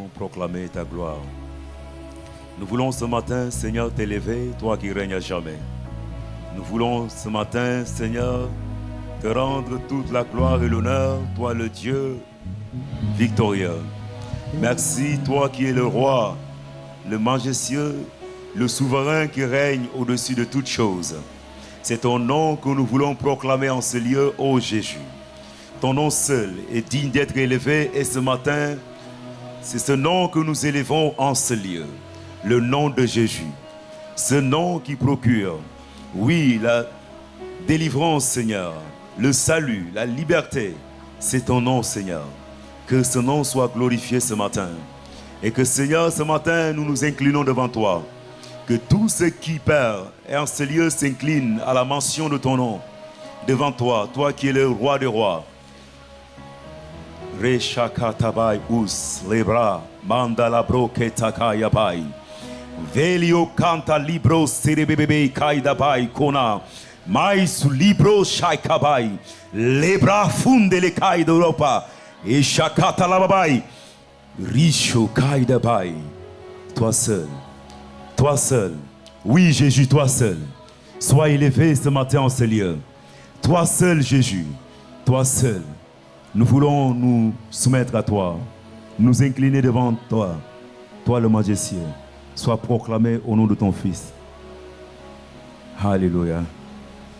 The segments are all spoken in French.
voulons proclamer ta gloire. Nous voulons ce matin, Seigneur, t'élever, toi qui règnes à jamais. Nous voulons ce matin, Seigneur, te rendre toute la gloire et l'honneur, toi le Dieu victorieux. Merci, toi qui es le roi, le majestueux, le souverain qui règne au-dessus de toutes choses. C'est ton nom que nous voulons proclamer en ce lieu, ô Jésus. Ton nom seul est digne d'être élevé et ce matin, c'est ce nom que nous élevons en ce lieu. Le nom de Jésus. Ce nom qui procure, oui, la délivrance, Seigneur, le salut, la liberté. C'est ton nom, Seigneur. Que ce nom soit glorifié ce matin. Et que, Seigneur, ce matin, nous nous inclinons devant toi. Que tout ce qui perd et en ce lieu s'incline à la mention de ton nom. Devant toi, toi qui es le roi des rois. Reshakatabai us lebra mandala broke takayabai. Velio canta libro serebebe kaidabai kona. Mais su libro shaikabai. Lebra funde le kai d'Europa. Et shakata lababai. Richo kaidabai. Toi seul. Toi seul. Oui, Jésus, toi seul. Sois élevé ce matin en ce lieu. Toi seul, Jésus. Toi seul. Nous voulons nous soumettre à toi, nous incliner devant toi, toi le majestueux. Sois proclamé au nom de ton Fils. Alléluia.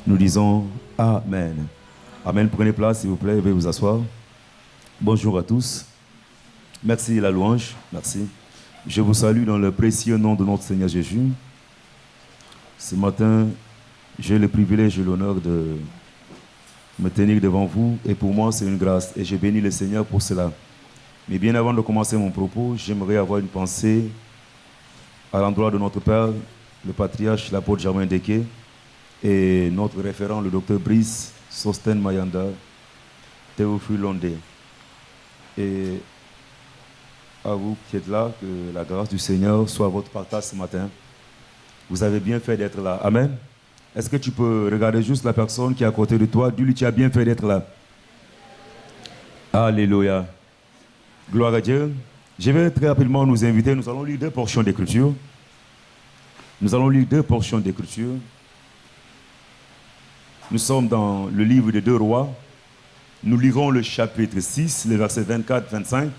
Nous disons Amen. Amen. Prenez place, s'il vous plaît, veuillez vous asseoir. Bonjour à tous. Merci la louange. Merci. Je vous salue dans le précieux nom de notre Seigneur Jésus. Ce matin, j'ai le privilège et l'honneur de me tenir devant vous, et pour moi c'est une grâce, et je bénis le Seigneur pour cela. Mais bien avant de commencer mon propos, j'aimerais avoir une pensée à l'endroit de notre Père, le patriarche, l'apôtre Germain Deke, et notre référent, le docteur Brice Sosten Mayanda, Théophile Londé. Et à vous qui êtes là, que la grâce du Seigneur soit votre partage ce matin. Vous avez bien fait d'être là. Amen. Est-ce que tu peux regarder juste la personne qui est à côté de toi? Dis-lui, tu as bien fait d'être là. Alléluia. Gloire à Dieu. Je vais très rapidement nous inviter. Nous allons lire deux portions d'écriture. Nous allons lire deux portions d'écriture. Nous sommes dans le livre des 2 Rois. Nous lirons le chapitre 6, les versets 24-25.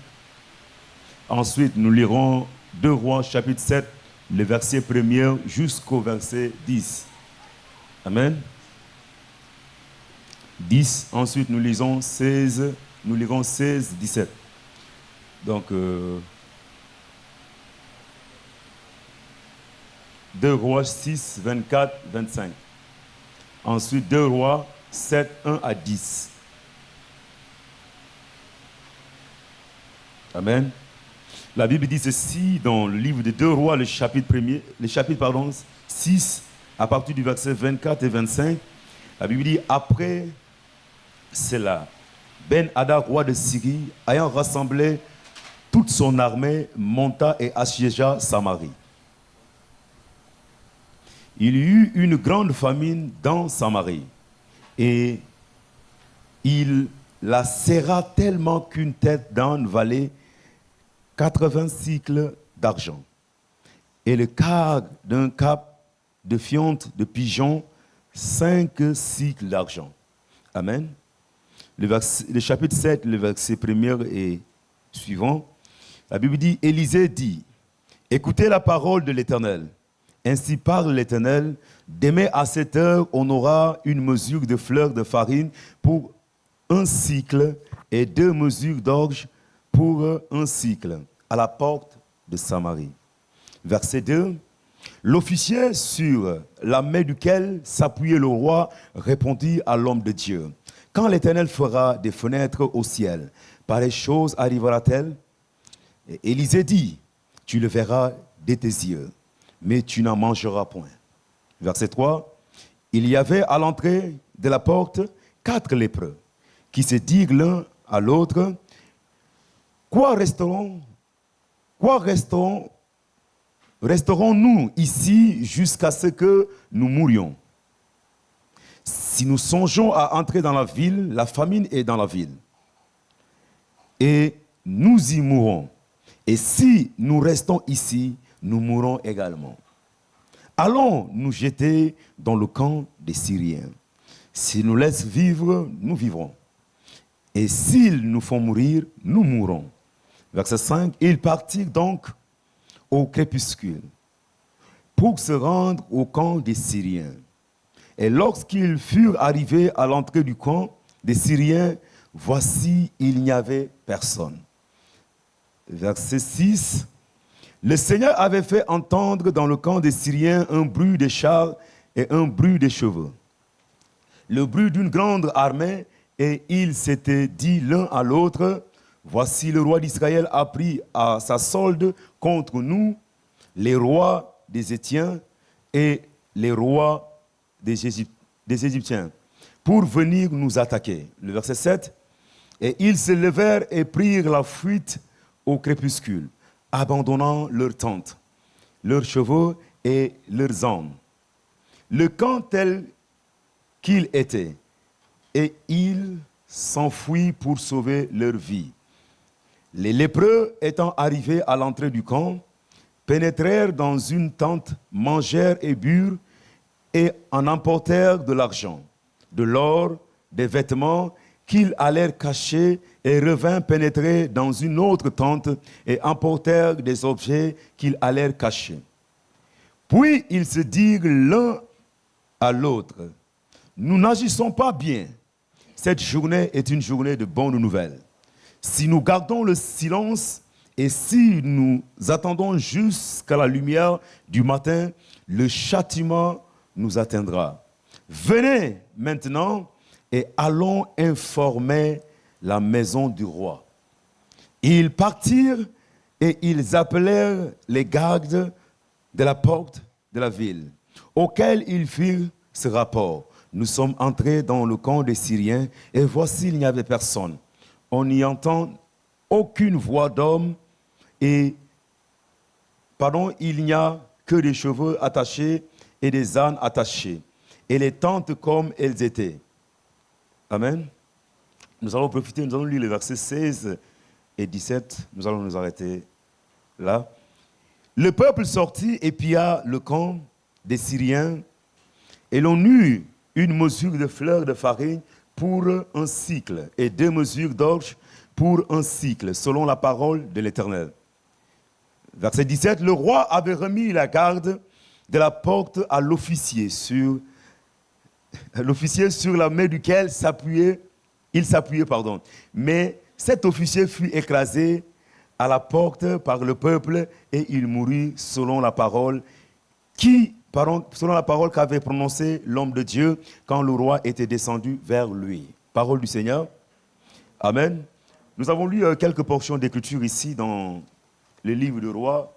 Ensuite, nous lirons 2 Rois, chapitre 7, le verset 1er jusqu'au verset 10. Amen. 10. Ensuite, nous lirons 16, 17. Donc, 2 Rois 6, 24, 25. Ensuite, 2 Rois 7, 1 à 10. Amen. La Bible dit ceci dans le livre de 2 Rois, le chapitre 6, à partir du verset 24 et 25, la Bible dit, après cela, Ben-Hadad, roi de Syrie, ayant rassemblé toute son armée, monta et assiégea Samarie. Il y eut une grande famine dans Samarie, et il la serra tellement qu'une tête d'âne valait 80 cycles d'argent, et le quart d'un cap de fientes de pigeons, 5 cycles d'argent. Amen. Le chapitre 7, le verset 1er et suivant, la Bible dit, Élisée dit, écoutez la parole de l'Éternel. Ainsi parle l'Éternel, demain à cette heure, on aura une mesure de fleurs de farine pour 1 cycle et 2 mesures d'orge pour 1 cycle, à la porte de Samarie. Verset 2. L'officier sur la main duquel s'appuyait le roi répondit à l'homme de Dieu. Quand l'Éternel fera des fenêtres au ciel, pareille chose arrivera-t-elle? Et Élisée dit, tu le verras de tes yeux, mais tu n'en mangeras point. Verset 3. Il y avait à l'entrée de la porte 4 lépreux qui se dirent l'un à l'autre, resterons-nous ici jusqu'à ce que nous mourions? Si nous songeons à entrer dans la ville, la famine est dans la ville, et nous y mourrons. Et si nous restons ici, nous mourrons également. Allons nous jeter dans le camp des Syriens. S'ils nous laissent vivre, nous vivrons. Et s'ils nous font mourir, nous mourrons. Verset 5, ils partirent donc au crépuscule pour se rendre au camp des Syriens. Et lorsqu'ils furent arrivés à l'entrée du camp des Syriens, voici, il n'y avait personne. Verset 6, le Seigneur avait fait entendre dans le camp des Syriens un bruit de chars et un bruit de chevaux, le bruit d'une grande armée, et ils s'étaient dit l'un à l'autre, voici le roi d'Israël a pris à sa solde contre nous les rois des Étiens et les rois des Égyptiens pour venir nous attaquer. Le verset 7, et ils se levèrent et prirent la fuite au crépuscule, abandonnant leurs tentes, leurs chevaux et leurs ânes. Le camp tel qu'il était, et ils s'enfuient pour sauver leur vie. Les lépreux étant arrivés à l'entrée du camp, pénétrèrent dans une tente, mangèrent et burent, et en emportèrent de l'argent, de l'or, des vêtements qu'ils allèrent cacher, et revinrent pénétrer dans une autre tente et emportèrent des objets qu'ils allèrent cacher. Puis ils se dirent l'un à l'autre, nous n'agissons pas bien. Cette journée est une journée de bonnes nouvelles. Si nous gardons le silence et si nous attendons jusqu'à la lumière du matin, le châtiment nous atteindra. Venez maintenant et allons informer la maison du roi. Ils partirent et ils appelèrent les gardes de la porte de la ville, auxquels ils firent ce rapport. Nous sommes entrés dans le camp des Syriens et voici, il n'y avait personne. On n'y entend aucune voix d'homme et, il n'y a que des chevaux attachés et des ânes attachés et les tentes comme elles étaient. Amen. Nous allons profiter, nous allons lire les versets 16 et 17. Nous allons nous arrêter là. Le peuple sortit et pilla le camp des Syriens et l'on eut une mesure de fleurs de farine pour un cycle et 2 mesures d'orge pour un cycle, selon la parole de l'Éternel. Verset 17, le roi avait remis la garde de la porte à l'officier sur la main duquel il s'appuyait. Mais cet officier fut écrasé à la porte par le peuple et il mourut selon la parole qu'avait prononcée l'homme de Dieu quand le roi était descendu vers lui. Parole du Seigneur. Amen. Nous avons lu quelques portions d'écriture ici dans le livre de Rois,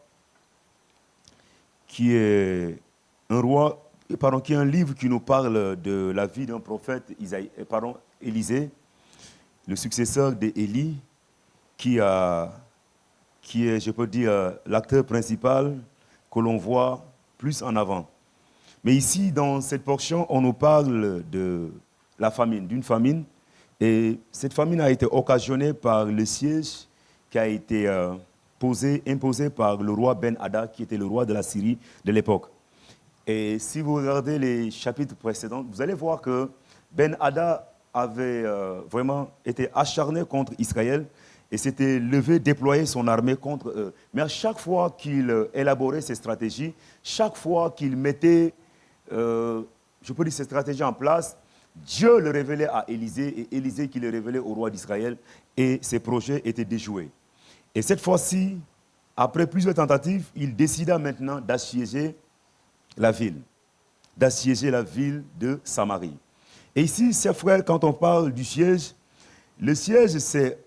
qui est un livre qui nous parle de la vie d'un prophète Élisée, le successeur d'Élie, qui est, je peux dire, l'acteur principal que l'on voit plus en avant. Mais ici, dans cette portion, on nous parle de la famine, d'une famine. Et cette famine a été occasionnée par le siège qui a été imposé par le roi Ben-Hadad, qui était le roi de la Syrie de l'époque. Et si vous regardez les chapitres précédents, vous allez voir que Ben-Hadad avait vraiment été acharné contre Israël et s'était levé, déployé son armée contre eux. Mais à chaque fois qu'il élaborait ses stratégies, chaque fois qu'il mettait, ces stratégies en place, Dieu le révélait à Élisée et Élisée qui le révélait au roi d'Israël et ses projets étaient déjoués. Et cette fois-ci, après plusieurs tentatives, il décida maintenant d'assiéger la ville de Samarie. Et ici, chers frères, quand on parle du siège, le siège, c'est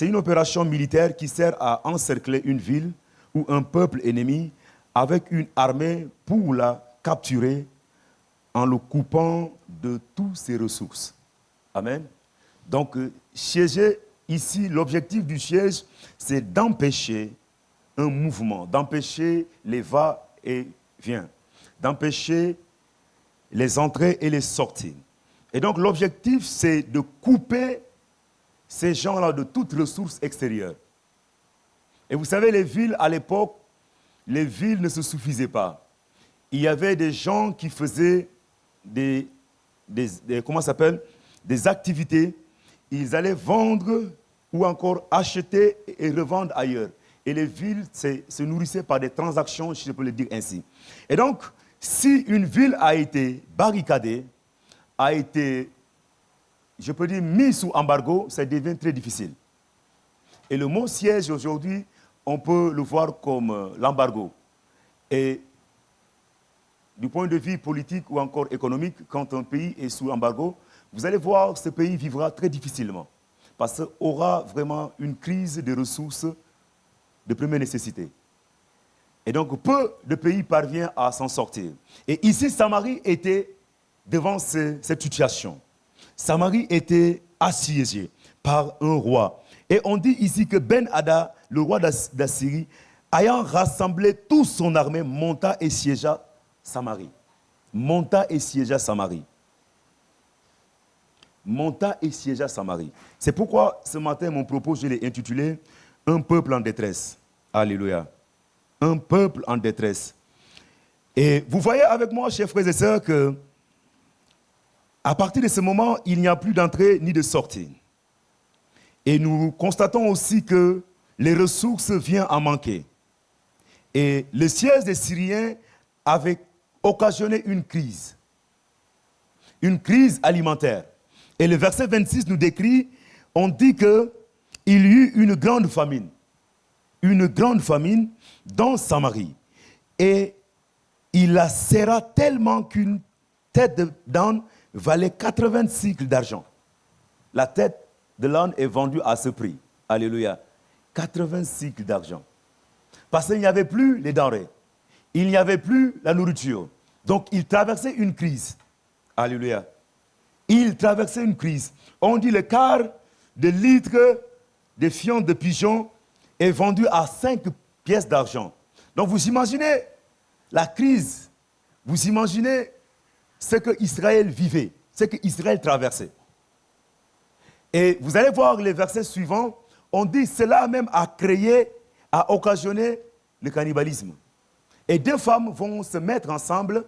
une opération militaire qui sert à encercler une ville ou un peuple ennemi avec une armée pour la capturer en le coupant de toutes ses ressources. Amen. Donc, siéger ici, l'objectif du siège, c'est d'empêcher un mouvement, d'empêcher les va-et-vient, d'empêcher les entrées et les sorties. Et donc, l'objectif, c'est de couper ces gens-là de toute ressource extérieure. Et vous savez, les villes, à l'époque, les villes ne se suffisaient pas. Il y avait des gens qui faisaient comment ça s'appelle, des activités. Ils allaient vendre ou encore acheter et revendre ailleurs. Et les villes se nourrissaient par des transactions, si je peux le dire ainsi. Et donc, si une ville a été barricadée, a été, je peux dire, mise sous embargo, ça devient très difficile. Et le mot siège, aujourd'hui, on peut le voir comme l'embargo. Et du point de vue politique ou encore économique, quand un pays est sous embargo, vous allez voir, ce pays vivra très difficilement. Parce qu'il aura vraiment une crise de ressources de première nécessité. Et donc, peu de pays parviennent à s'en sortir. Et ici, Samarie était devant cette situation. Samarie était assiégée par un roi. Et on dit ici que Ben-Hadad, le roi d'Assyrie, ayant rassemblé toute son armée, monta et siégea Samarie. Monta et siégea Samarie. Monta et siégea Samarie. C'est pourquoi ce matin, mon propos, je l'ai intitulé « Un peuple en détresse ». Alléluia. Un peuple en détresse. Et vous voyez avec moi, chers frères et sœurs, que à partir de ce moment, il n'y a plus d'entrée ni de sortie. Et nous constatons aussi que les ressources viennent à manquer. Et le siège des Syriens avait occasionné une crise alimentaire. Et le verset 26 nous décrit, on dit qu'il y eut une grande famine dans Samarie. Et il la serra tellement qu'une tête d'âne valait 80 cycles d'argent. La tête de l'âne est vendue à ce prix. Alléluia. 80 cycles d'argent. Parce qu'il n'y avait plus les denrées. Il n'y avait plus la nourriture. Donc, il traversait une crise. Alléluia. Il traversait une crise. On dit le quart de litre de fientes de pigeon est vendu à 5 pièces d'argent. Donc, vous imaginez la crise. Vous imaginez ce qu'Israël vivait, ce qu'Israël traversait. Et vous allez voir les versets suivants. On dit cela même a occasionné le cannibalisme. Et deux femmes vont se mettre ensemble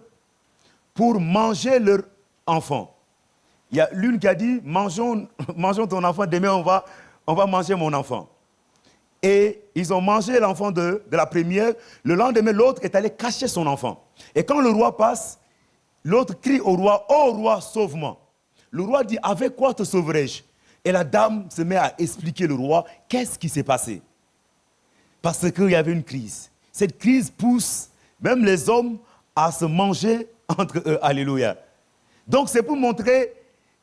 pour manger leur enfant. Il y a l'une qui a dit, mangeons ton enfant, demain on va manger mon enfant. Et ils ont mangé l'enfant de la première. Le lendemain, l'autre est allé cacher son enfant. Et quand le roi passe, l'autre crie au roi, « Oh roi, sauve-moi » Le roi dit, « Avec quoi te sauverai-je » Et la dame se met à expliquer au roi, qu'est-ce qui s'est passé. Parce qu'il y avait une crise. Cette crise pousse même les hommes à se manger entre eux. Alléluia. Donc c'est pour montrer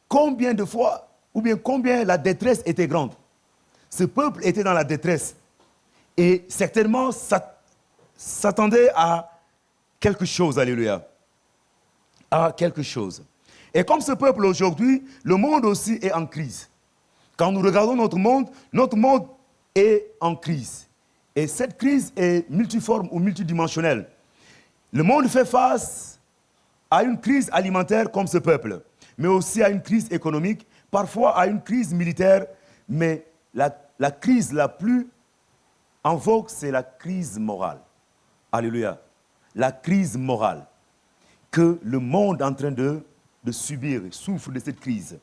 combien de fois, ou bien combien la détresse était grande. Ce peuple était dans la détresse. Et certainement s'attendait à quelque chose. Alléluia. À quelque chose. Et comme ce peuple aujourd'hui, le monde aussi est en crise. Quand nous regardons notre monde est en crise. Et cette crise est multiforme ou multidimensionnelle. Le monde fait face à une crise alimentaire comme ce peuple, mais aussi à une crise économique, parfois à une crise militaire, mais la crise la plus en vogue, c'est la crise morale. Alléluia. La crise morale que le monde est en train de subir, souffre de cette crise.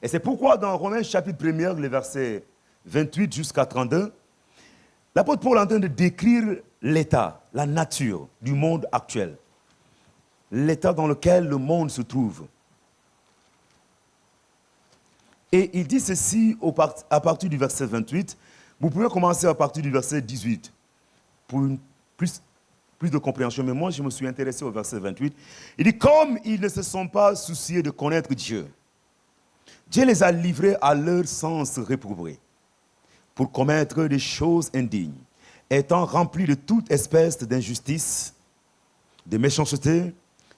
Et c'est pourquoi dans Romains chapitre 1, les versets 28 jusqu'à 32, l'apôtre Paul est en train de décrire l'état, la nature du monde actuel. L'état dans lequel le monde se trouve. Et il dit ceci à partir du verset 28. Vous pouvez commencer à partir du verset 18 pour plus de compréhension. Mais moi, je me suis intéressé au verset 28. Il dit, comme ils ne se sont pas souciés de connaître Dieu, Dieu les a livrés à leur sens réprobé pour commettre des choses indignes, étant remplis de toute espèce d'injustice, de méchanceté,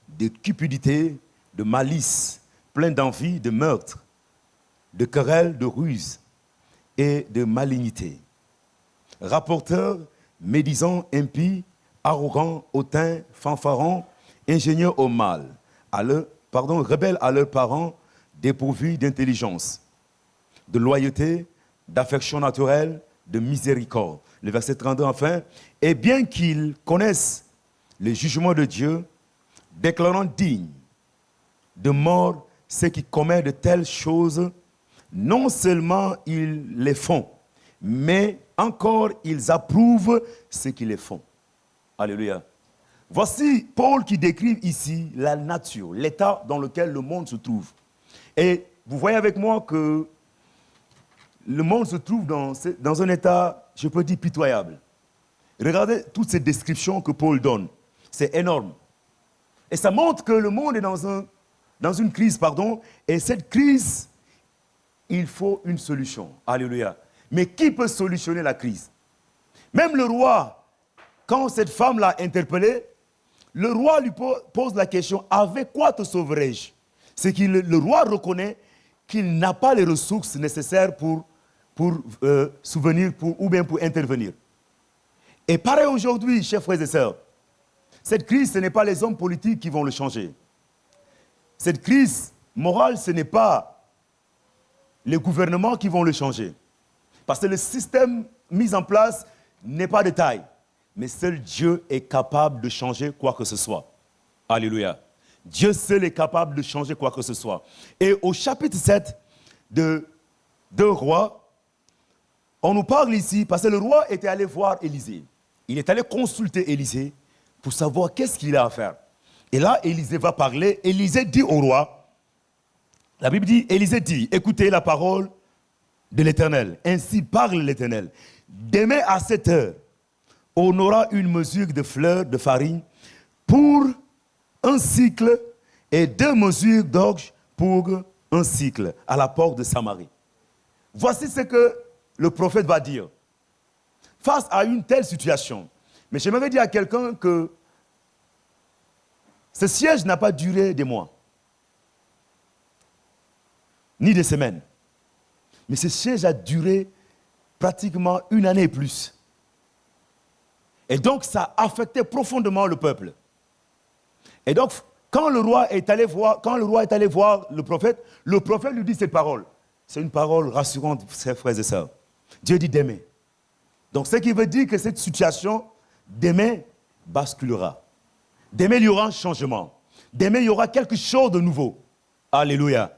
de cupidité, de malice, pleins d'envie, de meurtre, de querelles, de ruse et de malignité. Rapporteurs, médisants, impies, arrogants, hautains, fanfarons, ingénieurs au mal, rebelles à leurs parents, dépourvus d'intelligence, de loyauté, d'affection naturelle, de miséricorde. Le verset 32, enfin, et bien qu'ils connaissent le jugement de Dieu, déclarant dignes de mort ceux qui commettent de telles choses, non seulement ils les font, mais encore ils approuvent ceux qui les font. Alléluia. Voici Paul qui décrit ici la nature, l'état dans lequel le monde se trouve. Et vous voyez avec moi que le monde se trouve dans un état, je peux dire, pitoyable. Regardez toutes ces descriptions que Paul donne. C'est énorme. Et ça montre que le monde est dans une crise, et cette crise, il faut une solution. Alléluia. Mais qui peut solutionner la crise? Même le roi, quand cette femme l'a interpellé, le roi lui pose la question, avec quoi te sauverai-je? C'est que le roi reconnaît qu'il n'a pas les ressources nécessaires pour souvenir ou bien pour intervenir. Et pareil aujourd'hui, chers frères et sœurs, cette crise, ce n'est pas les hommes politiques qui vont le changer. Cette crise morale, ce n'est pas les gouvernements qui vont le changer. Parce que le système mis en place n'est pas de taille. Mais seul Dieu est capable de changer quoi que ce soit. Alléluia. Dieu seul est capable de changer quoi que ce soit. Et au chapitre 7 de 2 Rois, on nous parle ici, parce que le roi était allé voir Élisée. Il est allé consulter Élisée pour savoir qu'est-ce qu'il a à faire. Et là, Élisée va parler. Élisée dit au roi, la Bible dit, Élisée dit, écoutez la parole de l'Éternel. Ainsi parle l'Éternel. Demain à 7 heures, on aura une mesure de fleurs de farine pour un cycle et 2 mesures d'orge pour un cycle à la porte de Samarie. Voici ce que le prophète va dire. Face à une telle situation, mais j'aimerais dire à quelqu'un que ce siège n'a pas duré des mois, ni des semaines. Mais ce siège a duré pratiquement 1 année et plus. Et donc, ça a affecté profondément le peuple. Et donc, quand le roi est allé voir le prophète lui dit cette parole. C'est une parole rassurante, chers frères et sœurs. Dieu dit demain. Donc, ce qui veut dire que cette situation, demain, basculera. Demain, il y aura un changement. Demain, il y aura quelque chose de nouveau. Alléluia.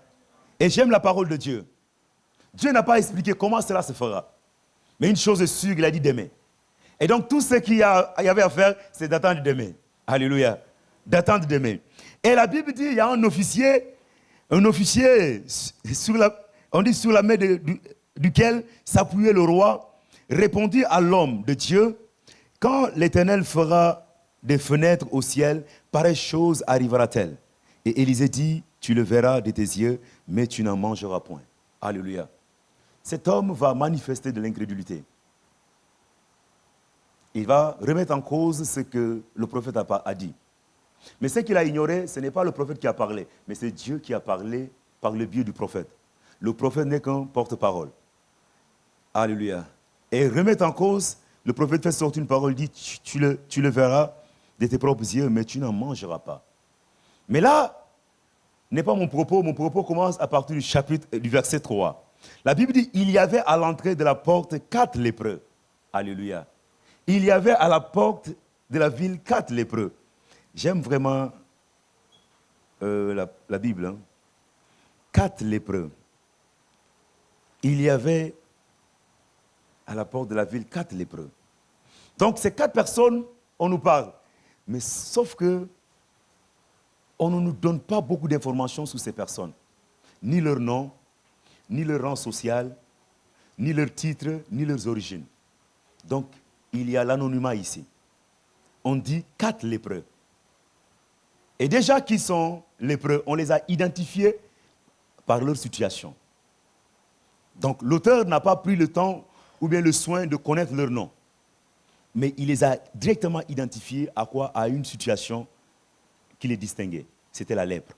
Et j'aime la parole de Dieu. Dieu n'a pas expliqué comment cela se fera. Mais une chose est sûre, il a dit demain. Et donc, tout ce qu'il y avait à faire, c'est d'attendre demain. Alléluia. D'attendre demain. Et la Bible dit, il y a un officier sur la main duquel s'appuyait le roi, répondit à l'homme de Dieu, quand l'Éternel fera des fenêtres au ciel, pareille chose arrivera-t-elle. Et Élisée dit, tu le verras de tes yeux, mais tu n'en mangeras point. Alléluia. Cet homme va manifester de l'incrédulité. Il va remettre en cause ce que le prophète a dit. Mais ce qu'il a ignoré, ce n'est pas le prophète qui a parlé, mais c'est Dieu qui a parlé par le biais du prophète. Le prophète n'est qu'un porte-parole. Alléluia. Et remettre en cause, le prophète fait sortir une parole, dit, tu le verras de tes propres yeux, mais tu n'en mangeras pas. Mais là, n'est pas mon propos commence à partir du verset 3. La Bible dit, il y avait à l'entrée de la porte 4 lépreux. Alléluia. Il y avait à la porte de la ville 4 lépreux. J'aime vraiment la Bible. 4 lépreux. Il y avait à la porte de la ville 4 lépreux. Donc ces 4 personnes, on nous parle. Mais sauf que on ne nous donne pas beaucoup d'informations sur ces personnes. Ni leur nom, ni leur rang social, ni leur titre, ni leurs origines. Donc, il y a l'anonymat ici. On dit 4 lépreux. Et déjà qui sont lépreux, on les a identifiés par leur situation. Donc, l'auteur n'a pas pris le temps ou bien le soin de connaître leur nom. Mais il les a directement identifiés à quoi? À une situation qui les distinguait. C'était la lèpre.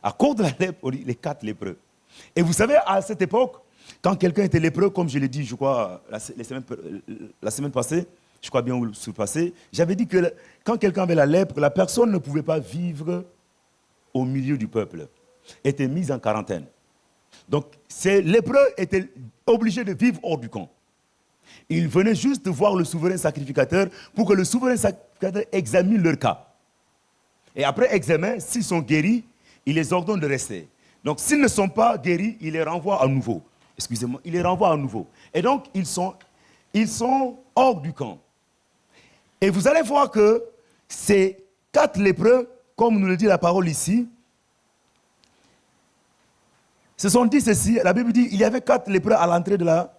À cause de la lèpre, on dit les 4 lépreux. Et vous savez, à cette époque, quand quelqu'un était lépreux, comme je l'ai dit, je crois, la semaine passée, je crois bien ou sous-passée, j'avais dit que quand quelqu'un avait la lèpre, la personne ne pouvait pas vivre au milieu du peuple. Était mise en quarantaine. Donc, ces lépreux étaient obligés de vivre hors du camp. Ils venaient juste voir le souverain sacrificateur pour que le souverain sacrificateur examine leur cas. Et après examen, s'ils sont guéris, il les ordonne de rester. Donc s'ils ne sont pas guéris, il les renvoie à nouveau. Excusez-moi, il les renvoie à nouveau. Et donc ils sont hors du camp. Et vous allez voir que ces 4 lépreux, comme nous le dit la parole ici, se sont dit ceci. La Bible dit il y avait 4 lépreux à l'entrée de la...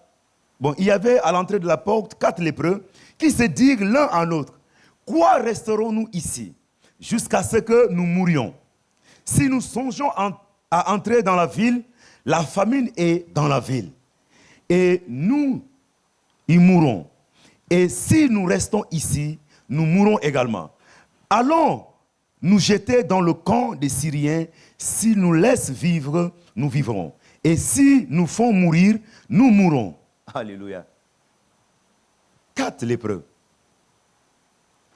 Bon, il y avait à l'entrée de la porte 4 lépreux qui se dirent l'un à l'autre. Quoi resterons-nous ici jusqu'à ce que nous mourions? Si nous songeons à entrer dans la ville, la famine est dans la ville. Et nous y mourrons. Et si nous restons ici, nous mourrons également. Allons nous jeter dans le camp des Syriens. S'ils nous laissent vivre, nous vivrons. Et si nous font mourir, nous mourrons. Alléluia. 4 lépreux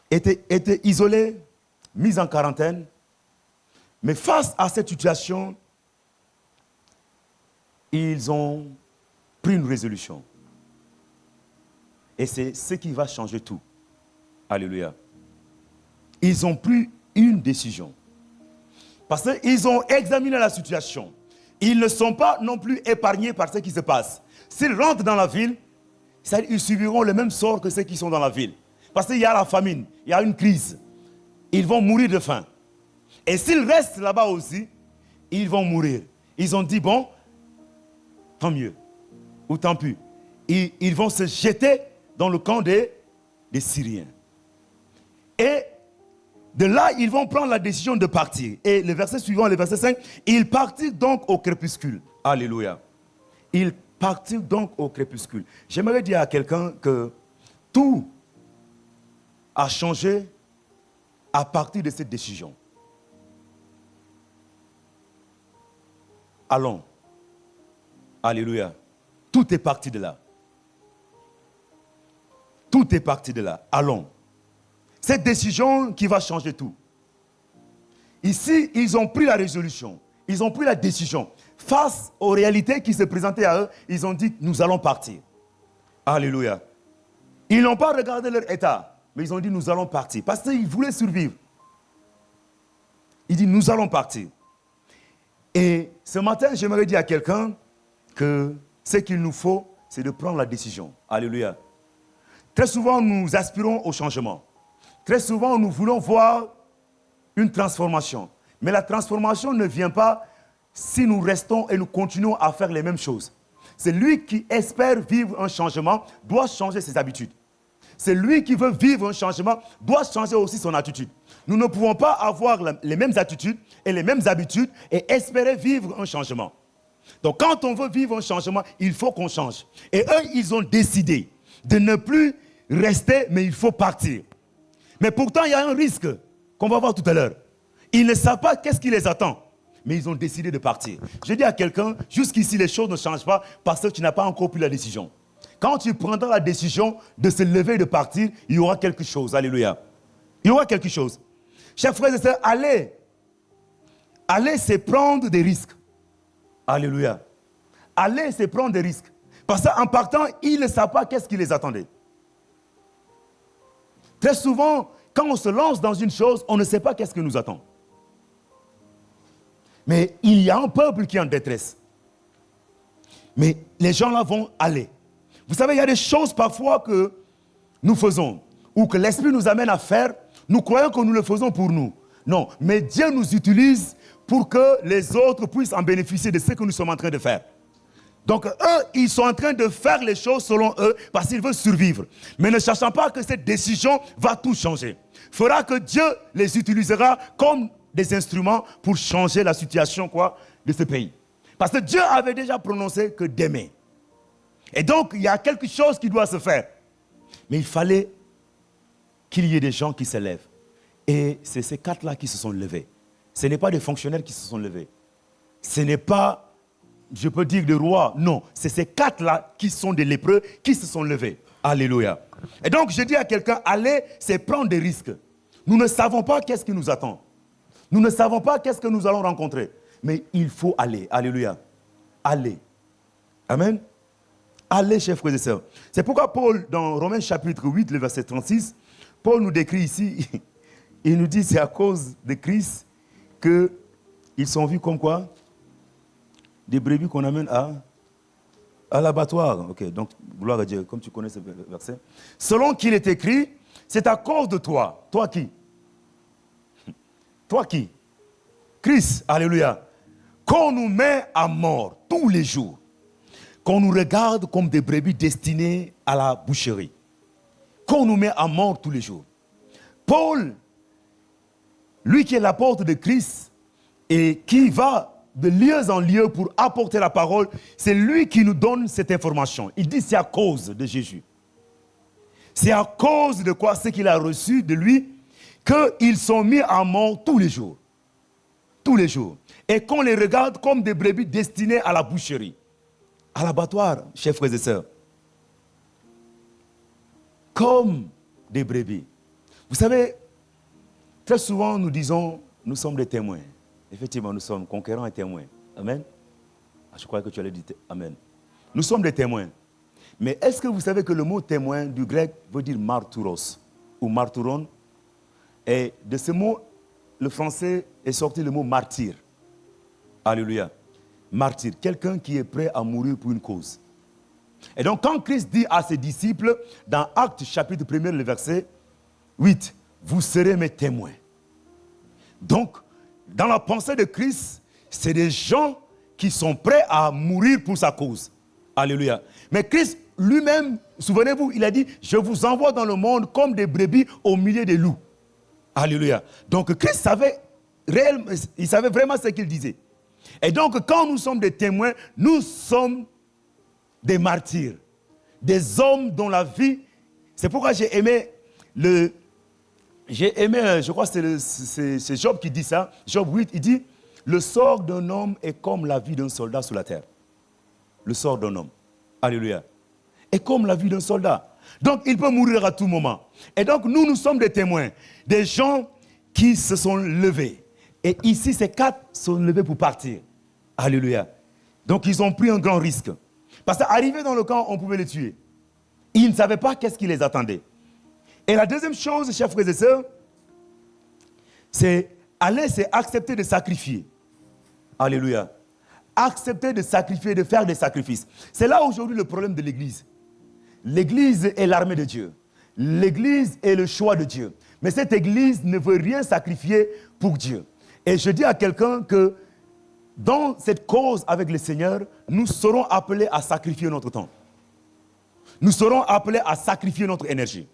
étaient isolés, mis en quarantaine. Mais face à cette situation, ils ont pris une résolution. Et c'est ce qui va changer tout. Alléluia. Ils ont pris une décision. Parce qu'ils ont examiné la situation. Ils ne sont pas non plus épargnés par ce qui se passe. S'ils rentrent dans la ville, ils subiront le même sort que ceux qui sont dans la ville. Parce qu'il y a la famine, il y a une crise. Ils vont mourir de faim. Et s'ils restent là-bas aussi, ils vont mourir. Ils ont dit, bon, tant mieux, ou tant pis. Ils vont se jeter dans le camp des Syriens. Et de là, ils vont prendre la décision de partir. Et le verset suivant, le verset 5, ils partirent donc au crépuscule. Alléluia. Ils partirent donc au crépuscule. J'aimerais dire à quelqu'un que tout a changé à partir de cette décision. Allons. Alléluia. Tout est parti de là. Tout est parti de là. Allons. Cette décision qui va changer tout. Ici, ils ont pris la résolution. Ils ont pris la décision. Face aux réalités qui se présentaient à eux, ils ont dit, nous allons partir. Alléluia. Ils n'ont pas regardé leur état, mais ils ont dit, nous allons partir. Parce qu'ils voulaient survivre. Ils disent, nous allons partir. Et ce matin, j'aimerais dire à quelqu'un que ce qu'il nous faut, c'est de prendre la décision. Alléluia. Très souvent, nous aspirons au changement. Très souvent, nous voulons voir une transformation. Mais la transformation ne vient pas si nous restons et nous continuons à faire les mêmes choses. C'est lui qui espère vivre un changement, doit changer ses habitudes. C'est lui qui veut vivre un changement, doit changer aussi son attitude. Nous ne pouvons pas avoir les mêmes attitudes et les mêmes habitudes et espérer vivre un changement. Donc quand on veut vivre un changement, il faut qu'on change. Et eux, ils ont décidé de ne plus rester, mais il faut partir. Mais pourtant, il y a un risque qu'on va voir tout à l'heure. Ils ne savent pas qu'est-ce qui les attend, mais ils ont décidé de partir. Je dis à quelqu'un, jusqu'ici, les choses ne changent pas parce que tu n'as pas encore pris la décision. Quand tu prendras la décision de se lever et de partir, il y aura quelque chose. Alléluia. Il y aura quelque chose. Chers frères et sœurs, allez, c'est prendre des risques. Alléluia. Allez, c'est prendre des risques. Parce qu'en partant, ils ne savent pas qu'est-ce qui les attendait. Très souvent, quand on se lance dans une chose, on ne sait pas qu'est-ce qui nous attend. Mais il y a un peuple qui est en détresse. Mais les gens là vont aller. Vous savez, il y a des choses parfois que nous faisons, ou que l'Esprit nous amène à faire, nous croyons que nous le faisons pour nous. Non, mais Dieu nous utilise pour que les autres puissent en bénéficier de ce que nous sommes en train de faire. Donc eux, ils sont en train de faire les choses selon eux parce qu'ils veulent survivre. Mais ne sachant pas que cette décision va tout changer. Fera que Dieu les utilisera comme des instruments pour changer la situation de ce pays. Parce que Dieu avait déjà prononcé que d'aimer. Et donc, il y a quelque chose qui doit se faire. Mais il fallait qu'il y ait des gens qui se lèvent. Et c'est ces 4-là qui se sont levés. Ce n'est pas des fonctionnaires qui se sont levés. Ce n'est pas, je peux dire, des rois. Non, c'est ces 4-là qui sont des lépreux qui se sont levés. Alléluia. Et donc, je dis à quelqu'un, allez, c'est prendre des risques. Nous ne savons pas qu'est-ce qui nous attend. Nous ne savons pas qu'est-ce que nous allons rencontrer. Mais il faut aller. Alléluia. Aller. Amen. Allez, chers frères et sœurs. C'est pourquoi Paul, dans Romains chapitre 8, le verset 36, Paul nous décrit ici, il nous dit c'est à cause de Christ qu'ils sont vus comme quoi? Des brebis qu'on amène à l'abattoir. Ok, donc, gloire à Dieu, comme tu connais ce verset. Selon qu'il est écrit, c'est à cause de toi. Toi qui? Toi qui? Christ, alléluia. Qu'on nous met à mort tous les jours. Qu'on nous regarde comme des brebis destinées à la boucherie. Qu'on nous met à mort tous les jours. Paul, lui qui est l'apôtre de Christ et qui va de lieu en lieu pour apporter la parole, c'est lui qui nous donne cette information. Il dit c'est à cause de Jésus. C'est à cause de quoi? Ce qu'il a reçu de lui, qu'ils sont mis à mort tous les jours. Tous les jours. Et qu'on les regarde comme des brebis destinées à la boucherie. À l'abattoir, chers frères et sœurs. Comme des brebis. Vous savez, très souvent nous disons, nous sommes des témoins. Effectivement, nous sommes conquérants et témoins. Amen. Je crois que tu allais dire Amen. Nous sommes des témoins. Mais est-ce que vous savez que le mot témoin du grec veut dire marturos ou marturon? Et de ce mot, le français est sorti le mot martyr. Alléluia. Martyr, quelqu'un qui est prêt à mourir pour une cause. Et donc quand Christ dit à ses disciples, dans Actes chapitre 1, le verset 8, vous serez mes témoins. Donc, dans la pensée de Christ, c'est des gens qui sont prêts à mourir pour sa cause. Alléluia. Mais Christ lui-même, souvenez-vous, il a dit, je vous envoie dans le monde comme des brebis au milieu des loups. Alléluia. Donc Christ savait réellement, il savait vraiment ce qu'il disait. Et donc quand nous sommes des témoins, nous sommes des martyrs. Des hommes dont la vie, c'est pourquoi j'ai aimé, je crois que c'est Job qui dit ça, Job 8, il dit, le sort d'un homme est comme la vie d'un soldat sur la terre. Le sort d'un homme. Alléluia. Est comme la vie d'un soldat. Donc il peut mourir à tout moment. Et donc nous sommes des témoins. Des gens qui se sont levés. Et ici, ces 4 sont levés pour partir. Alléluia. Donc ils ont pris un grand risque. Parce qu'arrivés dans le camp, on pouvait les tuer. Ils ne savaient pas qu'est-ce qui les attendait. Et la deuxième chose, chers frères et sœurs, c'est accepter de sacrifier. Alléluia. Accepter de sacrifier, de faire des sacrifices. C'est là aujourd'hui le problème de l'Église. L'Église est l'armée de Dieu. L'Église est le choix de Dieu. Mais cette Église ne veut rien sacrifier pour Dieu. Et je dis à quelqu'un que dans cette cause avec le Seigneur, nous serons appelés à sacrifier notre temps. Nous serons appelés à sacrifier notre énergie.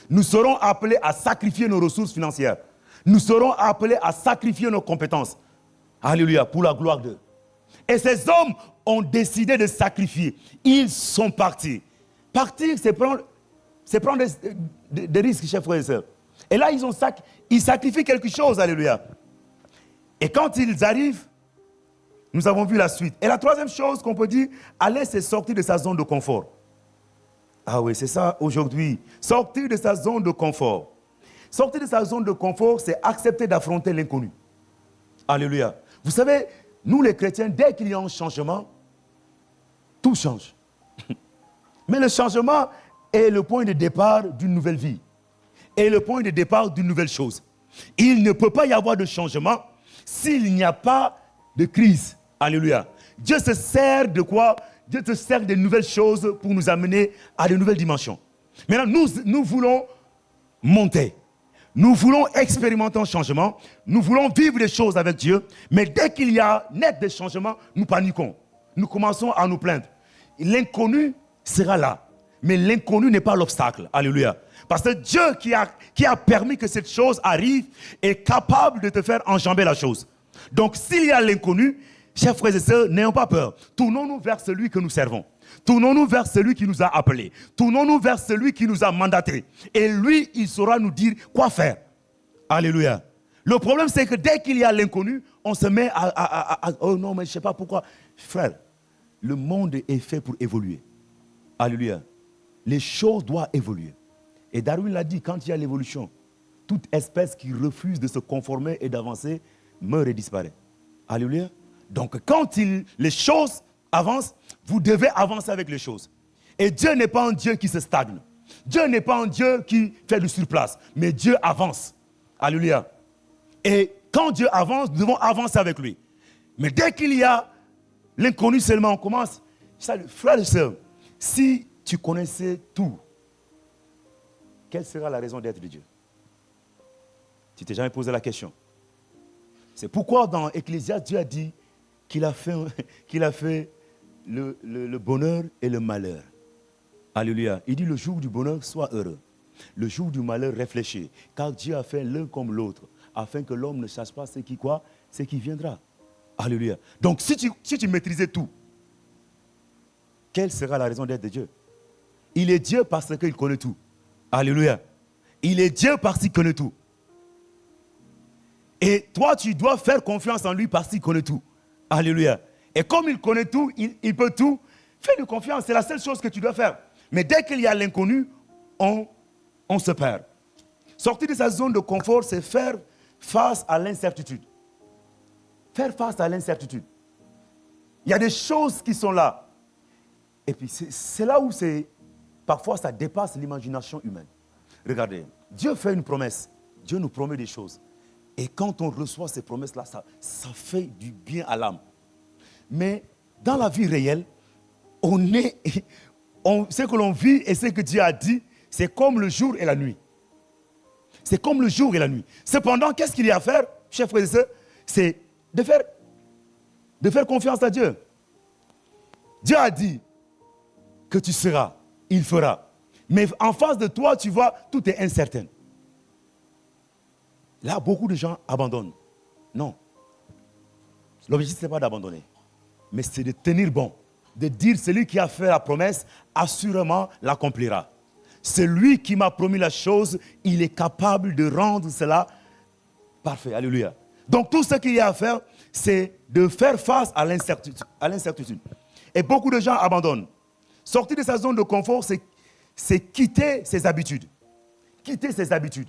Nous serons appelés à sacrifier nos ressources financières. Nous serons appelés à sacrifier nos compétences. Alléluia, pour la gloire d'eux. Et ces hommes ont décidé de sacrifier. Ils sont partis. Partir, c'est prendre des risques, chers frères et sœurs. Et là, ils sacrifient quelque chose, alléluia. Et quand ils arrivent, nous avons vu la suite. Et la troisième chose qu'on peut dire, aller, c'est sortir de sa zone de confort. Ah oui, c'est ça aujourd'hui. Sortir de sa zone de confort. Sortir de sa zone de confort, c'est accepter d'affronter l'inconnu. Alléluia. Vous savez, nous les chrétiens, dès qu'il y a un changement, tout change. Mais le changement est le point de départ d'une nouvelle vie. Et le point de départ d'une nouvelle chose. Il ne peut pas y avoir de changement s'il n'y a pas de crise. Alléluia. Dieu se sert de quoi? Dieu se sert de nouvelles choses pour nous amener à de nouvelles dimensions. Maintenant, nous voulons monter. Nous voulons expérimenter un changement. Nous voulons vivre des choses avec Dieu. Mais dès qu'il y a net des changements, nous paniquons. Nous commençons à nous plaindre. L'inconnu sera là. Mais l'inconnu n'est pas l'obstacle. Alléluia. Parce que Dieu qui a permis que cette chose arrive est capable de te faire enjamber la chose. Donc s'il y a l'inconnu, chers frères et sœurs, n'ayons pas peur. Tournons-nous vers celui que nous servons. Tournons-nous vers celui qui nous a appelés. Tournons-nous vers celui qui nous a mandatés. Et lui, il saura nous dire quoi faire. Alléluia. Le problème, c'est que dès qu'il y a l'inconnu, on se met oh non, mais je ne sais pas pourquoi. Frère, le monde est fait pour évoluer. Alléluia. Les choses doivent évoluer. Et Darwin l'a dit, quand il y a l'évolution, toute espèce qui refuse de se conformer et d'avancer meurt et disparaît. Alléluia. Donc quand les choses avancent, vous devez avancer avec les choses. Et Dieu n'est pas un Dieu qui se stagne. Dieu n'est pas un Dieu qui fait du surplace, mais Dieu avance. Alléluia. Et quand Dieu avance, nous devons avancer avec lui. Mais dès qu'il y a l'inconnu seulement, on commence. Frères et sœurs, si tu connaissais tout, quelle sera la raison d'être de Dieu? Tu t'es jamais posé la question. C'est pourquoi dans Ecclésiaste, Dieu a dit qu'il a fait le bonheur et le malheur. Alléluia. Il dit le jour du bonheur, sois heureux. Le jour du malheur, réfléchis. Car Dieu a fait l'un comme l'autre, afin que l'homme ne sache pas ce qui viendra. Alléluia. Donc si tu maîtrisais tout, quelle sera la raison d'être de Dieu? Il est Dieu parce qu'il connaît tout. Alléluia. Il est Dieu parce qu'il connaît tout. Et toi, tu dois faire confiance en lui parce qu'il connaît tout. Alléluia. Et comme il connaît tout, il peut tout, fais-lui confiance. C'est la seule chose que tu dois faire. Mais dès qu'il y a l'inconnu, on se perd. Sortir de sa zone de confort, c'est faire face à l'incertitude. Faire face à l'incertitude. Il y a des choses qui sont là. Et puis c'est là où parfois ça dépasse l'imagination humaine. Regardez, Dieu fait une promesse. Dieu nous promet des choses. Et quand on reçoit ces promesses-là, ça fait du bien à l'âme. Mais dans la vie réelle, ce que l'on vit et ce que Dieu a dit, c'est comme le jour et la nuit. C'est comme le jour et la nuit. Cependant, qu'est-ce qu'il y a à faire, chers frères et sœurs? C'est de faire confiance à Dieu. Dieu a dit que tu seras, il fera. Mais en face de toi, tu vois, tout est incertain. Là, beaucoup de gens abandonnent. Non. L'objectif, ce n'est pas d'abandonner, mais c'est de tenir bon. De dire, celui qui a fait la promesse, assurément l'accomplira. Celui qui m'a promis la chose, il est capable de rendre cela parfait. Alléluia. Donc, tout ce qu'il y a à faire, c'est de faire face à l'incertitude. Et beaucoup de gens abandonnent. Sortir de sa zone de confort, c'est quitter ses habitudes. Quitter ses habitudes.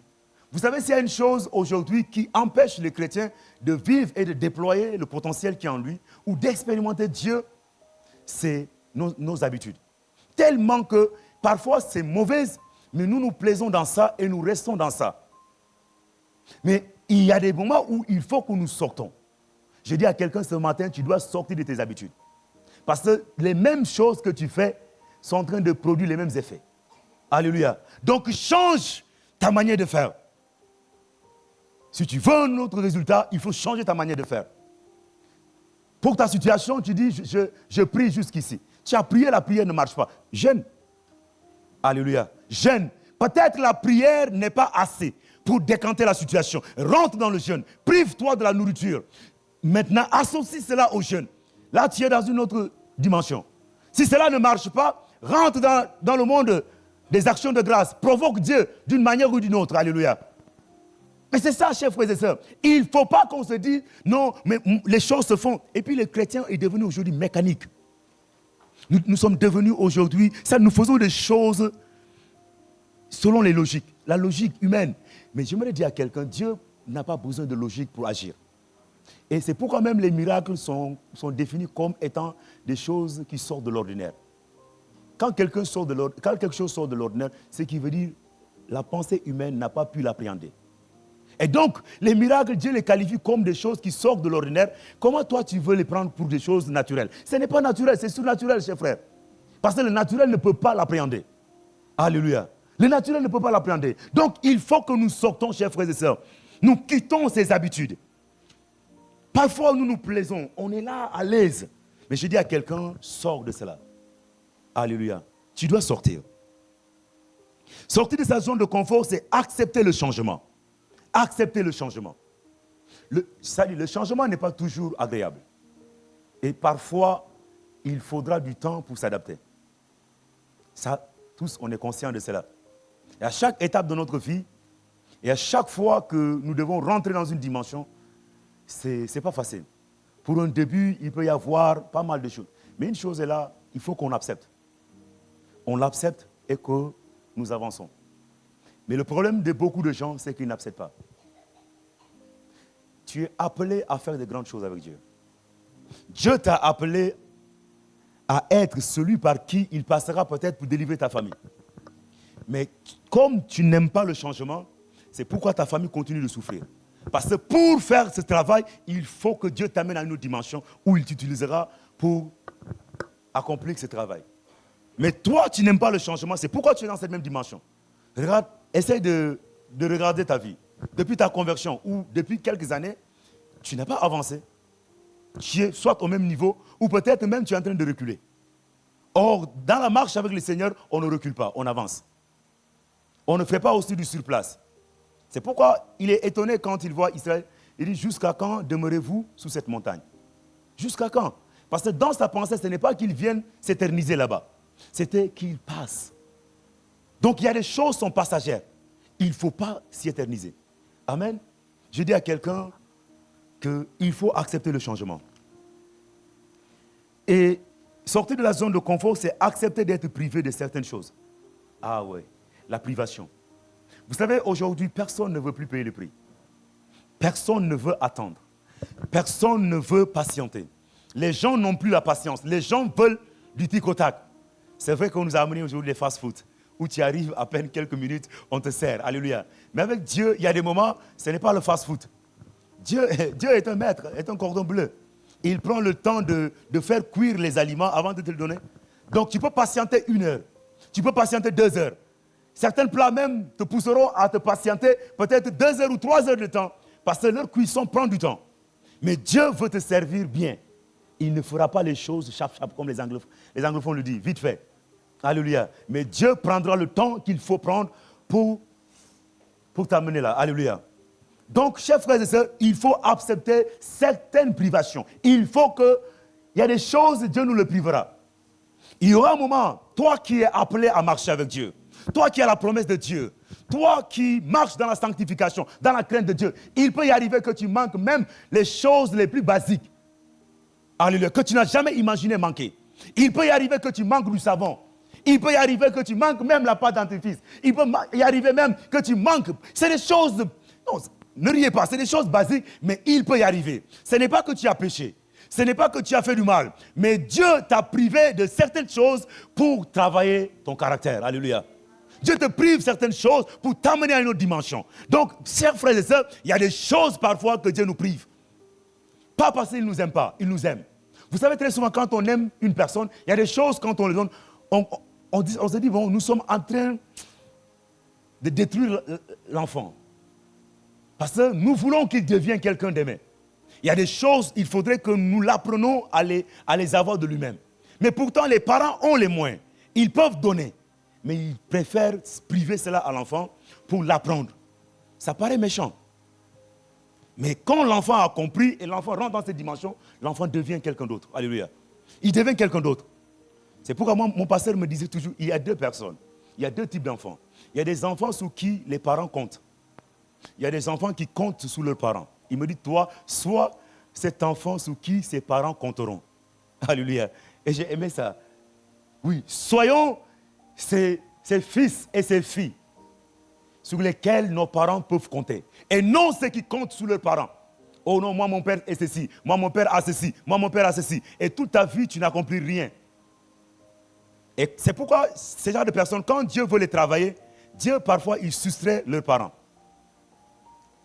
Vous savez, s'il y a une chose aujourd'hui qui empêche les chrétiens de vivre et de déployer le potentiel qui est en lui, ou d'expérimenter Dieu, c'est nos habitudes. Tellement que parfois c'est mauvais, mais nous nous plaisons dans ça et nous restons dans ça. Mais il y a des moments où il faut que nous sortons. Je dis à quelqu'un ce matin, tu dois sortir de tes habitudes. Parce que les mêmes choses que tu fais sont en train de produire les mêmes effets. Alléluia. Donc change ta manière de faire. Si tu veux un autre résultat, il faut changer ta manière de faire. Pour ta situation, tu dis, je prie jusqu'ici. Tu as prié, la prière ne marche pas. Jeûne. Alléluia. Jeûne. Peut-être la prière n'est pas assez pour décanter la situation. Rentre dans le jeûne. Prive-toi de la nourriture. Maintenant, associe cela au jeûne. Là, tu es dans une autre dimension. Si cela ne marche pas, rentre dans le monde des actions de grâce. Provoque Dieu d'une manière ou d'une autre. Alléluia. Mais c'est ça, chers frères et sœurs. Il ne faut pas qu'on se dise, non, mais les choses se font. Et puis le chrétien est devenu aujourd'hui mécanique. Nous sommes devenus aujourd'hui, nous faisons des choses selon les logiques, la logique humaine. Mais j'aimerais dire à quelqu'un, Dieu n'a pas besoin de logique pour agir. Et c'est pourquoi même les miracles sont définis comme étant des choses qui sortent de l'ordinaire. Quand quelque chose sort de l'ordinaire, c'est qui veut dire la pensée humaine n'a pas pu l'appréhender. Et donc, les miracles, Dieu les qualifie comme des choses qui sortent de l'ordinaire. Comment toi, tu veux les prendre pour des choses naturelles? Ce n'est pas naturel, c'est surnaturel, chers frères. Parce que le naturel ne peut pas l'appréhender. Alléluia. Le naturel ne peut pas l'appréhender. Donc, il faut que nous sortons, chers frères et sœurs. Nous quittons ces habitudes. Parfois, nous nous plaisons. On est là, à l'aise. Mais je dis à quelqu'un, sors de cela. Alléluia. Tu dois sortir. Sortir de sa zone de confort, c'est accepter le changement. Accepter le changement. Le changement n'est pas toujours agréable. Et parfois, il faudra du temps pour s'adapter. Ça, tous, on est conscients de cela. Et à chaque étape de notre vie, et à chaque fois que nous devons rentrer dans une dimension, ce n'est pas facile. Pour un début, il peut y avoir pas mal de choses. Mais une chose est là, il faut qu'on accepte. On l'accepte et que nous avançons. Mais le problème de beaucoup de gens, c'est qu'ils n'acceptent pas. Tu es appelé à faire de grandes choses avec Dieu. Dieu t'a appelé à être celui par qui il passera peut-être pour délivrer ta famille. Mais comme tu n'aimes pas le changement, c'est pourquoi ta famille continue de souffrir. Parce que pour faire ce travail, il faut que Dieu t'amène à une autre dimension où il t'utilisera pour accomplir ce travail. Mais toi, tu n'aimes pas le changement, c'est pourquoi tu es dans cette même dimension. Regarde, essaye de regarder ta vie. Depuis ta conversion ou depuis quelques années, tu n'as pas avancé. Tu es soit au même niveau ou peut-être même tu es en train de reculer. Or, dans la marche avec le Seigneur, on ne recule pas, on avance. On ne fait pas aussi du surplace. C'est pourquoi il est étonné quand il voit Israël. Il dit, jusqu'à quand demeurez-vous sous cette montagne? Jusqu'à quand? Parce que dans sa pensée, ce n'est pas qu'il vienne s'éterniser là-bas. C'était qu'il passe. Donc il y a des choses qui sont passagères. Il ne faut pas s'y éterniser. Amen. Je dis à quelqu'un qu'il faut accepter le changement. Et sortir de la zone de confort, c'est accepter d'être privé de certaines choses. Ah ouais, la privation. Vous savez, aujourd'hui, personne ne veut plus payer le prix. Personne ne veut attendre. Personne ne veut patienter. Les gens n'ont plus la patience. Les gens veulent du tic au tac. C'est vrai qu'on nous a amené aujourd'hui les fast-food, où tu arrives à peine quelques minutes, on te sert. Alléluia. Mais avec Dieu, il y a des moments, ce n'est pas le fast-food. Dieu est un maître, est un cordon bleu. Il prend le temps de faire cuire les aliments avant de te le donner. Donc tu peux patienter 1 heure. Tu peux patienter 2 heures. Certains plats même te pousseront à te patienter peut-être 2 heures ou 3 heures de temps. Parce que leur cuisson prend du temps. Mais Dieu veut te servir bien. Il ne fera pas les choses chap-chap comme les anglophones le disent, vite fait. Alléluia. Mais Dieu prendra le temps qu'il faut prendre pour t'amener là. Alléluia. Donc, chers frères et sœurs, il faut accepter certaines privations. Il y a des choses, Dieu nous le privera. Il y aura un moment, toi qui es appelé à marcher avec Dieu, toi qui as la promesse de Dieu, toi qui marches dans la sanctification, dans la crainte de Dieu, il peut y arriver que tu manques même les choses les plus basiques. Alléluia, que tu n'as jamais imaginé manquer. Il peut y arriver que tu manques du savon. Il peut y arriver que tu manques même la pâte dentifrice. Il peut y arriver même que tu manques. C'est des choses... Non, ne riez pas, c'est des choses basiques, mais il peut y arriver. Ce n'est pas que tu as péché. Ce n'est pas que tu as fait du mal. Mais Dieu t'a privé de certaines choses pour travailler ton caractère. Alléluia. Dieu te prive de certaines choses pour t'amener à une autre dimension. Donc, chers frères et sœurs, il y a des choses parfois que Dieu nous prive. Pas parce qu'il ne nous aime pas, il nous aime. Vous savez, très souvent, quand on aime une personne, il y a des choses, quand on les donne, on se dit, bon, nous sommes en train de détruire l'enfant. Parce que nous voulons qu'il devienne quelqu'un d'aimé. Il y a des choses, il faudrait que nous l'apprenons à les avoir de lui-même. Mais pourtant, les parents ont les moyens. Ils peuvent donner. Mais ils préfèrent priver cela à l'enfant pour l'apprendre. Ça paraît méchant. Mais quand l'enfant a compris et l'enfant rentre dans cette dimension, l'enfant devient quelqu'un d'autre. Alléluia. Il devient quelqu'un d'autre. C'est pourquoi moi, mon pasteur me disait toujours, il y a 2 personnes. Il y a 2 types d'enfants. Il y a des enfants sous qui les parents comptent. Il y a des enfants qui comptent sous leurs parents. Il me dit, toi, sois cet enfant sous qui ses parents compteront. Alléluia. Et j'ai aimé ça. Oui, soyons ces fils et ces filles sur lesquels nos parents peuvent compter. Et non ceux qui comptent sous leurs parents. Oh non, moi mon père est ceci, moi mon père a ceci, moi mon père a ceci. Et toute ta vie, tu n'accomplis rien. Et c'est pourquoi ces genres de personnes, quand Dieu veut les travailler, Dieu parfois il soustrait leurs parents.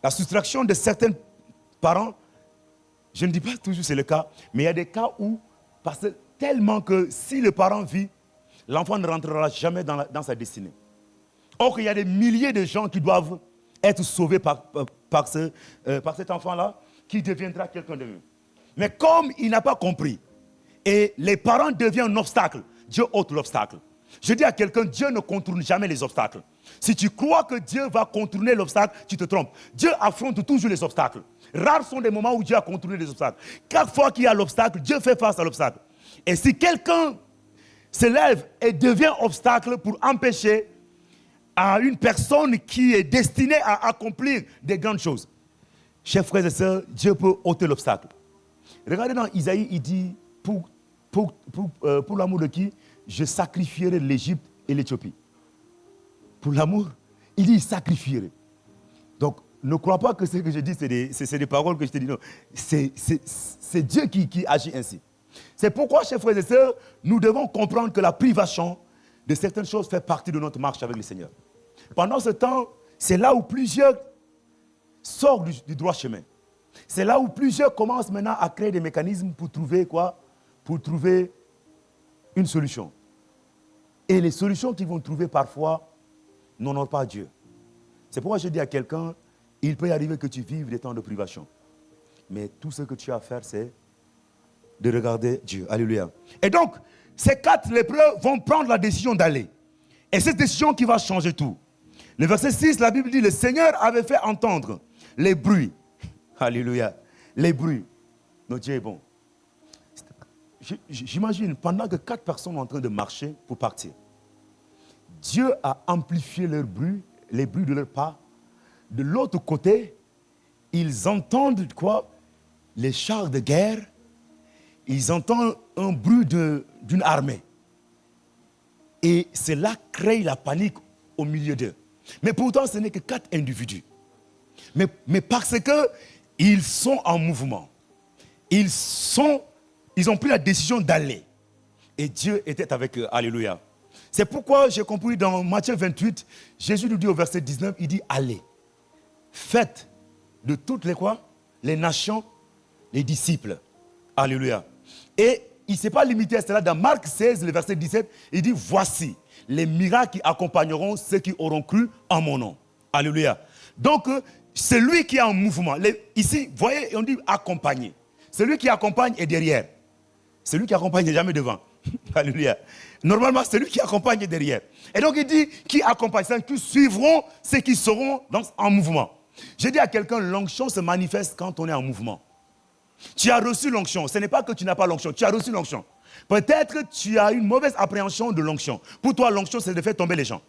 La soustraction de certains parents, je ne dis pas toujours c'est le cas, mais il y a des cas où, parce que tellement que si le parent vit, l'enfant ne rentrera jamais dans sa destinée. Or, il y a des milliers de gens qui doivent être sauvés par cet enfant-là, qui deviendra quelqu'un de mieux. Mais comme il n'a pas compris, et les parents deviennent un obstacle, Dieu ôte l'obstacle. Je dis à quelqu'un, Dieu ne contourne jamais les obstacles. Si tu crois que Dieu va contourner l'obstacle, tu te trompes. Dieu affronte toujours les obstacles. Rares sont les moments où Dieu a contourné les obstacles. Chaque fois qu'il y a l'obstacle, Dieu fait face à l'obstacle. Et si quelqu'un se lève et devient obstacle pour empêcher à une personne qui est destinée à accomplir des grandes choses, chers frères et sœurs, Dieu peut ôter l'obstacle. Regardez dans Isaïe, il dit, pour l'amour de qui je sacrifierai l'Égypte et l'Éthiopie. Pour l'amour, il dit, il sacrifierait. Donc, ne crois pas que ce que je dis, c'est des paroles que je te dis. Non, c'est Dieu qui agit ainsi. C'est pourquoi, chers frères et sœurs, nous devons comprendre que la privation de certaines choses fait partie de notre marche avec le Seigneur. Pendant ce temps, c'est là où plusieurs sortent du droit chemin. C'est là où plusieurs commencent maintenant à créer des mécanismes pour trouver quoi? Pour trouver une solution. Et les solutions qu'ils vont trouver parfois n'honorent pas Dieu. C'est pourquoi je dis à quelqu'un, il peut y arriver que tu vives des temps de privation. Mais tout ce que tu as à faire, c'est de regarder Dieu. Alléluia. Et donc, ces 4 lépreux vont prendre la décision d'aller. Et cette décision qui va changer tout. Le verset 6, la Bible dit, le Seigneur avait fait entendre les bruits. Alléluia. Les bruits. Notre Dieu est bon. J'imagine, pendant que 4 personnes sont en train de marcher pour partir, Dieu a amplifié leur bruit, les bruits de leurs pas. De l'autre côté, ils entendent quoi? Les chars de guerre. Ils entendent un bruit d'une armée. Et cela crée la panique au milieu d'eux. Mais pourtant, ce n'est que 4 individus. Mais parce qu'ils sont en mouvement, ils ont pris la décision d'aller. Et Dieu était avec eux. Alléluia. C'est pourquoi j'ai compris dans Matthieu 28, Jésus nous dit au verset 19, il dit allez, faites de toutes les quoi? Les nations, les disciples. Alléluia. Et il ne s'est pas limité à cela. Dans Marc 16, le verset 17, il dit voici les miracles qui accompagneront ceux qui auront cru en mon nom. Alléluia. Donc, celui qui est en mouvement, ici, vous voyez, on dit accompagner. Celui qui accompagne est derrière. Celui qui accompagne n'est jamais devant. Alléluia. Normalement, celui qui accompagne est derrière. Et donc, il dit qui accompagne, c'est qui suivront ceux qui seront en mouvement. Je dis à quelqu'un, l'onction se manifeste quand on est en mouvement. Tu as reçu l'onction. Ce n'est pas que tu n'as pas l'onction. Tu as reçu l'onction. Peut-être que tu as une mauvaise appréhension de l'onction. Pour toi, l'onction, c'est de faire tomber les gens.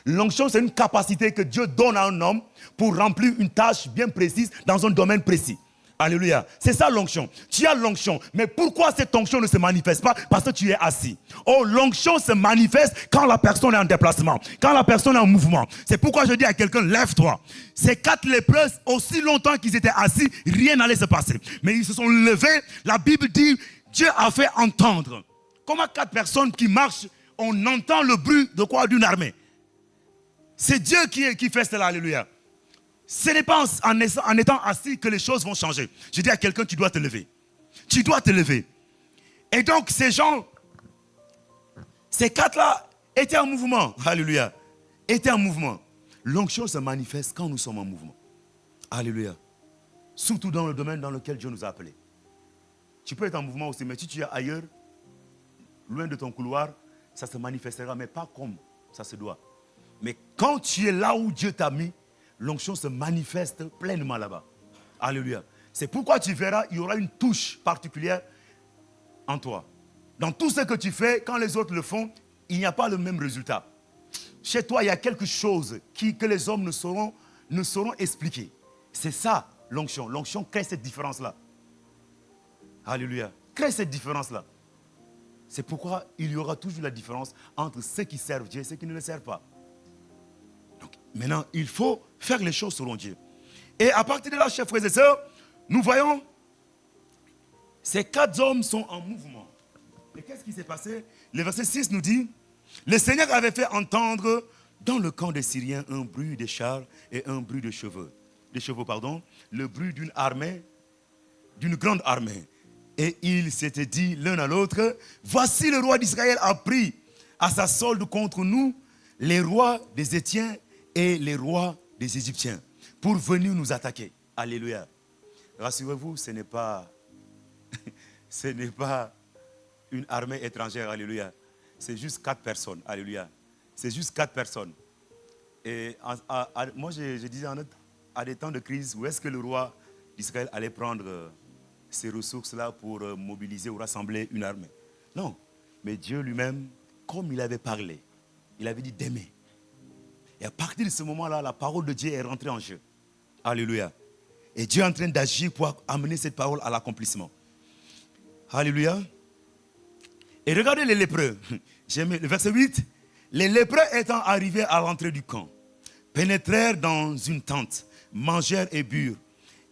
L'onction, c'est une capacité que Dieu donne à un homme pour remplir une tâche bien précise dans un domaine précis. Alléluia. C'est ça l'onction. Tu as l'onction. Mais pourquoi cette onction ne se manifeste pas? Parce que tu es assis. Oh, l'onction se manifeste quand la personne est en déplacement, quand la personne est en mouvement. C'est pourquoi je dis à quelqu'un, lève-toi. Ces 4 lépreux, aussi longtemps qu'ils étaient assis, rien n'allait se passer. Mais ils se sont levés. La Bible dit, Dieu a fait entendre. Comment 4 personnes qui marchent, on entend le bruit de quoi? D'une armée. C'est Dieu qui fait cela. Alléluia. Ce n'est pas en étant assis que les choses vont changer. Je dis à quelqu'un, tu dois te lever. Tu dois te lever. Et donc, ces gens, ces 4-là, étaient en mouvement. Alléluia. Étaient en mouvement. L'onction se manifeste quand nous sommes en mouvement. Alléluia. Surtout dans le domaine dans lequel Dieu nous a appelés. Tu peux être en mouvement aussi, mais si tu es ailleurs, loin de ton couloir, ça se manifestera, mais pas comme ça se doit. Mais quand tu es là où Dieu t'a mis, l'onction se manifeste pleinement là-bas. Alléluia. C'est pourquoi tu verras, il y aura une touche particulière en toi. Dans tout ce que tu fais, quand les autres le font, il n'y a pas le même résultat. Chez toi, il y a quelque chose que les hommes ne sauront expliquer. C'est ça, l'onction. L'onction crée cette différence-là. Alléluia. Crée cette différence-là. C'est pourquoi il y aura toujours la différence entre ceux qui servent Dieu et ceux qui ne le servent pas. Donc, maintenant, il faut faire les choses selon Dieu. Et à partir de là, chers frères et sœurs, nous voyons, ces 4 hommes sont en mouvement. Et qu'est-ce qui s'est passé? Le verset 6 nous dit, le Seigneur avait fait entendre dans le camp des Syriens un bruit de chars et un bruit de chevaux. Le bruit d'une armée, d'une grande armée. Et ils s'étaient dit l'un à l'autre, voici le roi d'Israël a pris à sa solde contre nous les rois des Étiens et les rois des Égyptiens pour venir nous attaquer. Alléluia. Rassurez-vous, ce n'est pas une armée étrangère. Alléluia. C'est juste 4 personnes. Alléluia. C'est juste 4 personnes. Et moi, je disais à des temps de crise, où est-ce que le roi d'Israël allait prendre ces ressources-là pour mobiliser ou rassembler une armée? Non. Mais Dieu lui-même, comme il avait parlé, il avait dit d'aimer. Et à partir de ce moment-là, la parole de Dieu est rentrée en jeu. Alléluia. Et Dieu est en train d'agir pour amener cette parole à l'accomplissement. Alléluia. Et regardez les lépreux. J'aime le verset 8. Les lépreux étant arrivés à l'entrée du camp, pénétrèrent dans une tente, mangèrent et burent.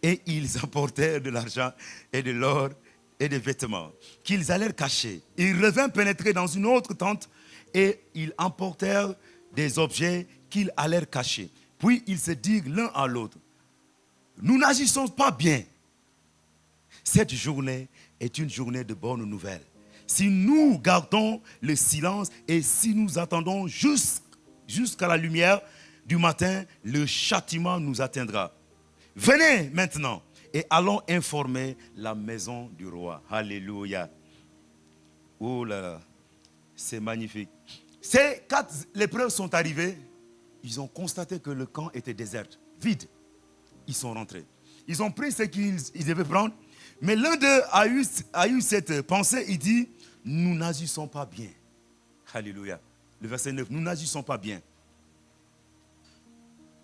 Et ils apportèrent de l'argent et de l'or et des vêtements qu'ils allèrent cacher. Ils revinrent pénétrer dans une autre tente et ils emportèrent des objets qu'ils allèrent cacher. Puis ils se dirent l'un à l'autre, nous n'agissons pas bien. Cette journée est une journée de bonnes nouvelles. Si nous gardons le silence et si nous attendons jusqu'à la lumière du matin, le châtiment nous atteindra. Venez maintenant et allons informer la maison du roi. Alléluia. Oh là là, c'est magnifique. Ces 4 lépreux sont arrivés. Ils ont constaté que le camp était désert, vide. Ils sont rentrés. Ils ont pris ce qu'ils devaient prendre. Mais l'un d'eux a eu cette pensée. Il dit, nous n'agissons pas bien. Alléluia. Le verset 9, nous n'agissons pas bien.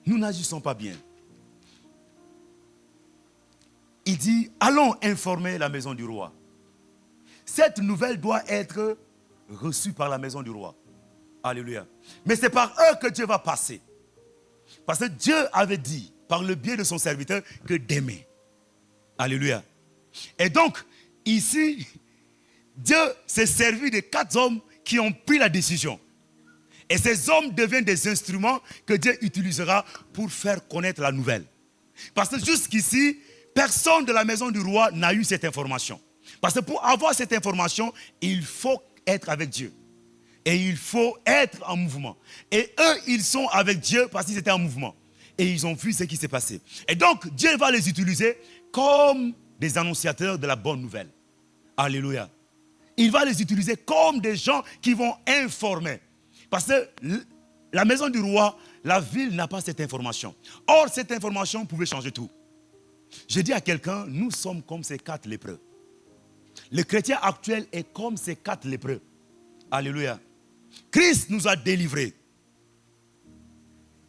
Nous n'agissons pas bien. Il dit, allons informer la maison du roi. Cette nouvelle doit être reçue par la maison du roi. Alléluia. Mais c'est par eux que Dieu va passer. Parce que Dieu avait dit, par le biais de son serviteur, que d'aimer. Alléluia. Et donc, ici, Dieu s'est servi de 4 hommes qui ont pris la décision. Et ces hommes deviennent des instruments que Dieu utilisera pour faire connaître la nouvelle. Parce que jusqu'ici, personne de la maison du roi n'a eu cette information. Parce que pour avoir cette information, il faut être avec Dieu. Et il faut être en mouvement. Et eux, ils sont avec Dieu parce qu'ils étaient en mouvement. Et ils ont vu ce qui s'est passé. Et donc, Dieu va les utiliser comme des annonciateurs de la bonne nouvelle. Alléluia. Il va les utiliser comme des gens qui vont informer. Parce que la maison du roi, la ville n'a pas cette information. Or, cette information pouvait changer tout. Je dis à quelqu'un, nous sommes comme ces 4 lépreux. Le chrétien actuel est comme ces 4 lépreux. Alléluia. Christ nous a délivrés.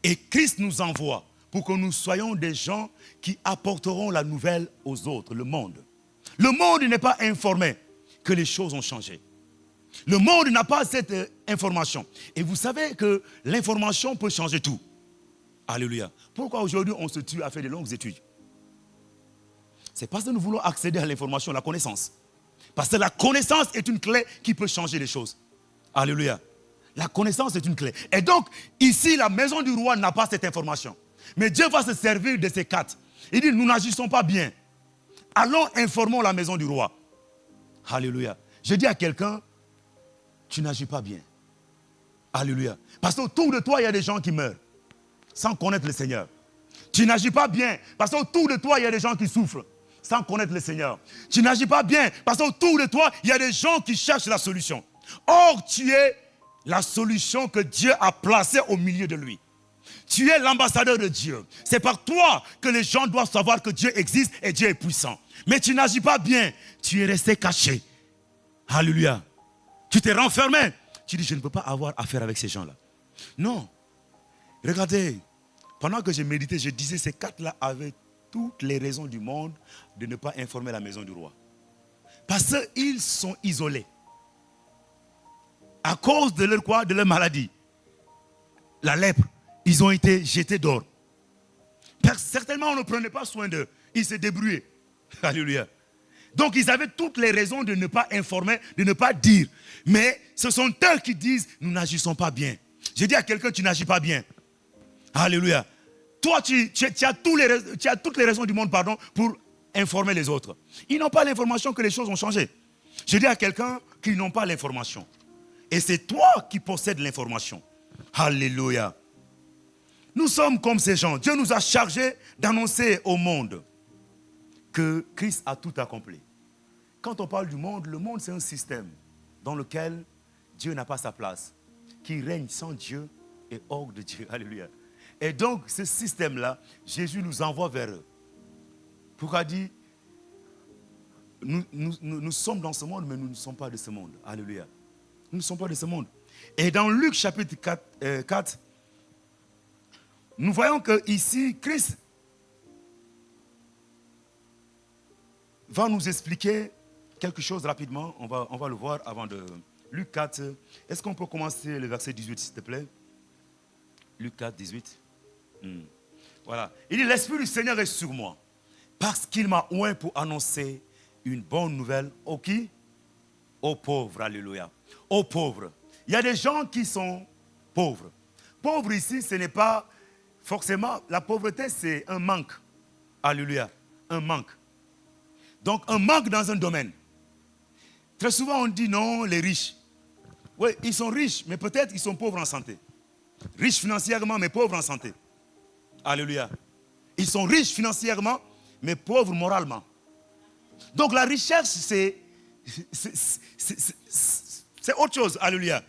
Et Christ nous envoie pour que nous soyons des gens qui apporteront la nouvelle aux autres, le monde. Le monde n'est pas informé que les choses ont changé. Le monde n'a pas cette information. Et vous savez que l'information peut changer tout. Alléluia. Pourquoi aujourd'hui on se tue à faire de longues études? C'est parce que nous voulons accéder à l'information, à la connaissance. Parce que la connaissance est une clé qui peut changer les choses. Alléluia. La connaissance est une clé. Et donc, ici, la maison du roi n'a pas cette information. Mais Dieu va se servir de ces 4. Il dit, nous n'agissons pas bien. Allons informons la maison du roi. Alléluia. Je dis à quelqu'un, tu n'agis pas bien. Alléluia. Parce qu'autour de toi, il y a des gens qui meurent sans connaître le Seigneur. Tu n'agis pas bien parce qu'autour de toi, il y a des gens qui souffrent sans connaître le Seigneur. Tu n'agis pas bien parce qu'autour de toi, il y a des gens qui cherchent la solution. Or, tu es la solution que Dieu a placée au milieu de lui. Tu es l'ambassadeur de Dieu. C'est par toi que les gens doivent savoir que Dieu existe et Dieu est puissant. Mais tu n'agis pas bien. Tu es resté caché. Alléluia. Tu t'es renfermé. Tu dis, je ne peux pas avoir affaire avec ces gens-là. Non. Regardez, pendant que je méditais, je disais, ces 4-là avaient toutes les raisons du monde de ne pas informer la maison du roi. Parce qu'ils sont isolés. À cause de leur quoi? De leur maladie. La lèpre. Ils ont été jetés dehors. Certainement, on ne prenait pas soin d'eux. Ils se débrouillaient. Alléluia. Donc, ils avaient toutes les raisons de ne pas informer, de ne pas dire. Mais ce sont eux qui disent, nous n'agissons pas bien. Je dis à quelqu'un, tu n'agis pas bien. Alléluia. Toi, tu as toutes les raisons du monde, pour informer les autres. Ils n'ont pas l'information que les choses ont changé. Je dis à quelqu'un qu'ils n'ont pas l'information. Et c'est toi qui possèdes l'information. Alléluia. Nous sommes comme ces gens. Dieu nous a chargés d'annoncer au monde que Christ a tout accompli. Quand on parle du monde, le monde c'est un système dans lequel Dieu n'a pas sa place, qui règne sans Dieu et hors de Dieu. Alléluia. Et donc ce système-là, Jésus nous envoie vers eux. Pourquoi dit, nous sommes dans ce monde, mais nous ne sommes pas de ce monde. Alléluia. Nous ne sommes pas de ce monde. Et dans Luc chapitre 4, nous voyons que ici, Christ va nous expliquer quelque chose rapidement. On va le voir avant de... Luc 4, est-ce qu'on peut commencer le verset 18, s'il te plaît? Luc 4, 18. Voilà. Il dit, l'Esprit du Seigneur est sur moi, parce qu'il m'a oint pour annoncer une bonne nouvelle aux qui? Aux pauvres, alléluia. Aux pauvres. Il y a des gens qui sont pauvres. Pauvre ici, ce n'est pas forcément, la pauvreté, c'est un manque. Alléluia. Un manque. Donc, un manque dans un domaine. Très souvent, on dit non, les riches. Oui, ils sont riches, mais peut-être ils sont pauvres en santé. Riches financièrement, mais pauvres en santé. Alléluia. Ils sont riches financièrement, mais pauvres moralement. Donc, la richesse, c'est autre chose. Alléluia.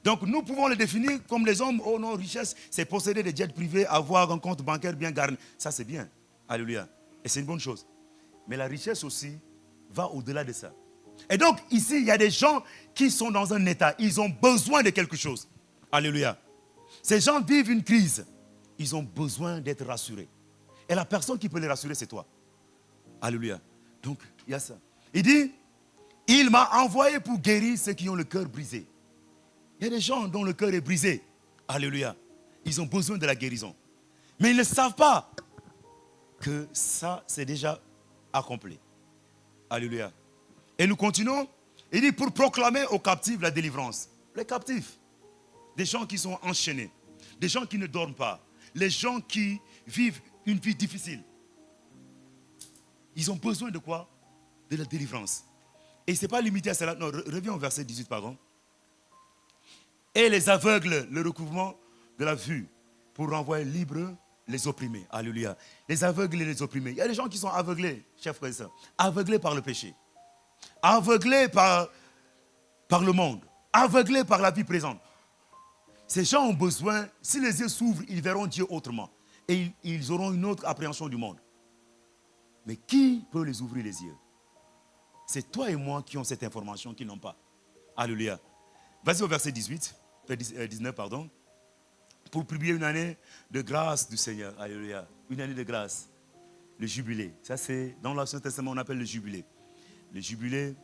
Donc, nous pouvons le définir comme les hommes. Oh non, richesse, c'est posséder des jets privés, avoir un compte bancaire bien garni. Ça, c'est bien. Alléluia. Et c'est une bonne chose. Mais la richesse aussi va au-delà de ça. Et donc, ici, il y a des gens qui sont dans un état. Ils ont besoin de quelque chose. Alléluia. Ces gens vivent une crise. Ils ont besoin d'être rassurés. Et la personne qui peut les rassurer, c'est toi. Alléluia. Donc, il y a ça. Il dit, il m'a envoyé pour guérir ceux qui ont le cœur brisé. Il y a des gens dont le cœur est brisé. Alléluia. Ils ont besoin de la guérison. Mais ils ne savent pas que ça, c'est déjà accompli. Alléluia. Et nous continuons. Il dit pour proclamer aux captifs la délivrance. Les captifs. Des gens qui sont enchaînés. Des gens qui ne dorment pas. Les gens qui vivent une vie difficile. Ils ont besoin de quoi? De la délivrance. Et ce n'est pas limité à cela. Non, reviens au verset 18, pardon. Et les aveugles, le recouvrement de la vue, pour renvoyer libres les opprimés. Alléluia. Les aveugles et les opprimés. Il y a des gens qui sont aveuglés, chers frères et sœurs. Aveuglés par le péché. Aveuglés par le monde. Aveuglés par la vie présente. Ces gens ont besoin, si les yeux s'ouvrent, ils verront Dieu autrement. Et ils auront une autre appréhension du monde. Mais qui peut les ouvrir les yeux? C'est toi et moi qui ont cette information, qui n'ont pas. Alléluia. Vas-y au verset 19, pardon. Pour publier une année de grâce du Seigneur. Alléluia. Une année de grâce. Le jubilé. Ça, c'est dans l'Ancien Testament, on appelle le jubilé. Le jubilé,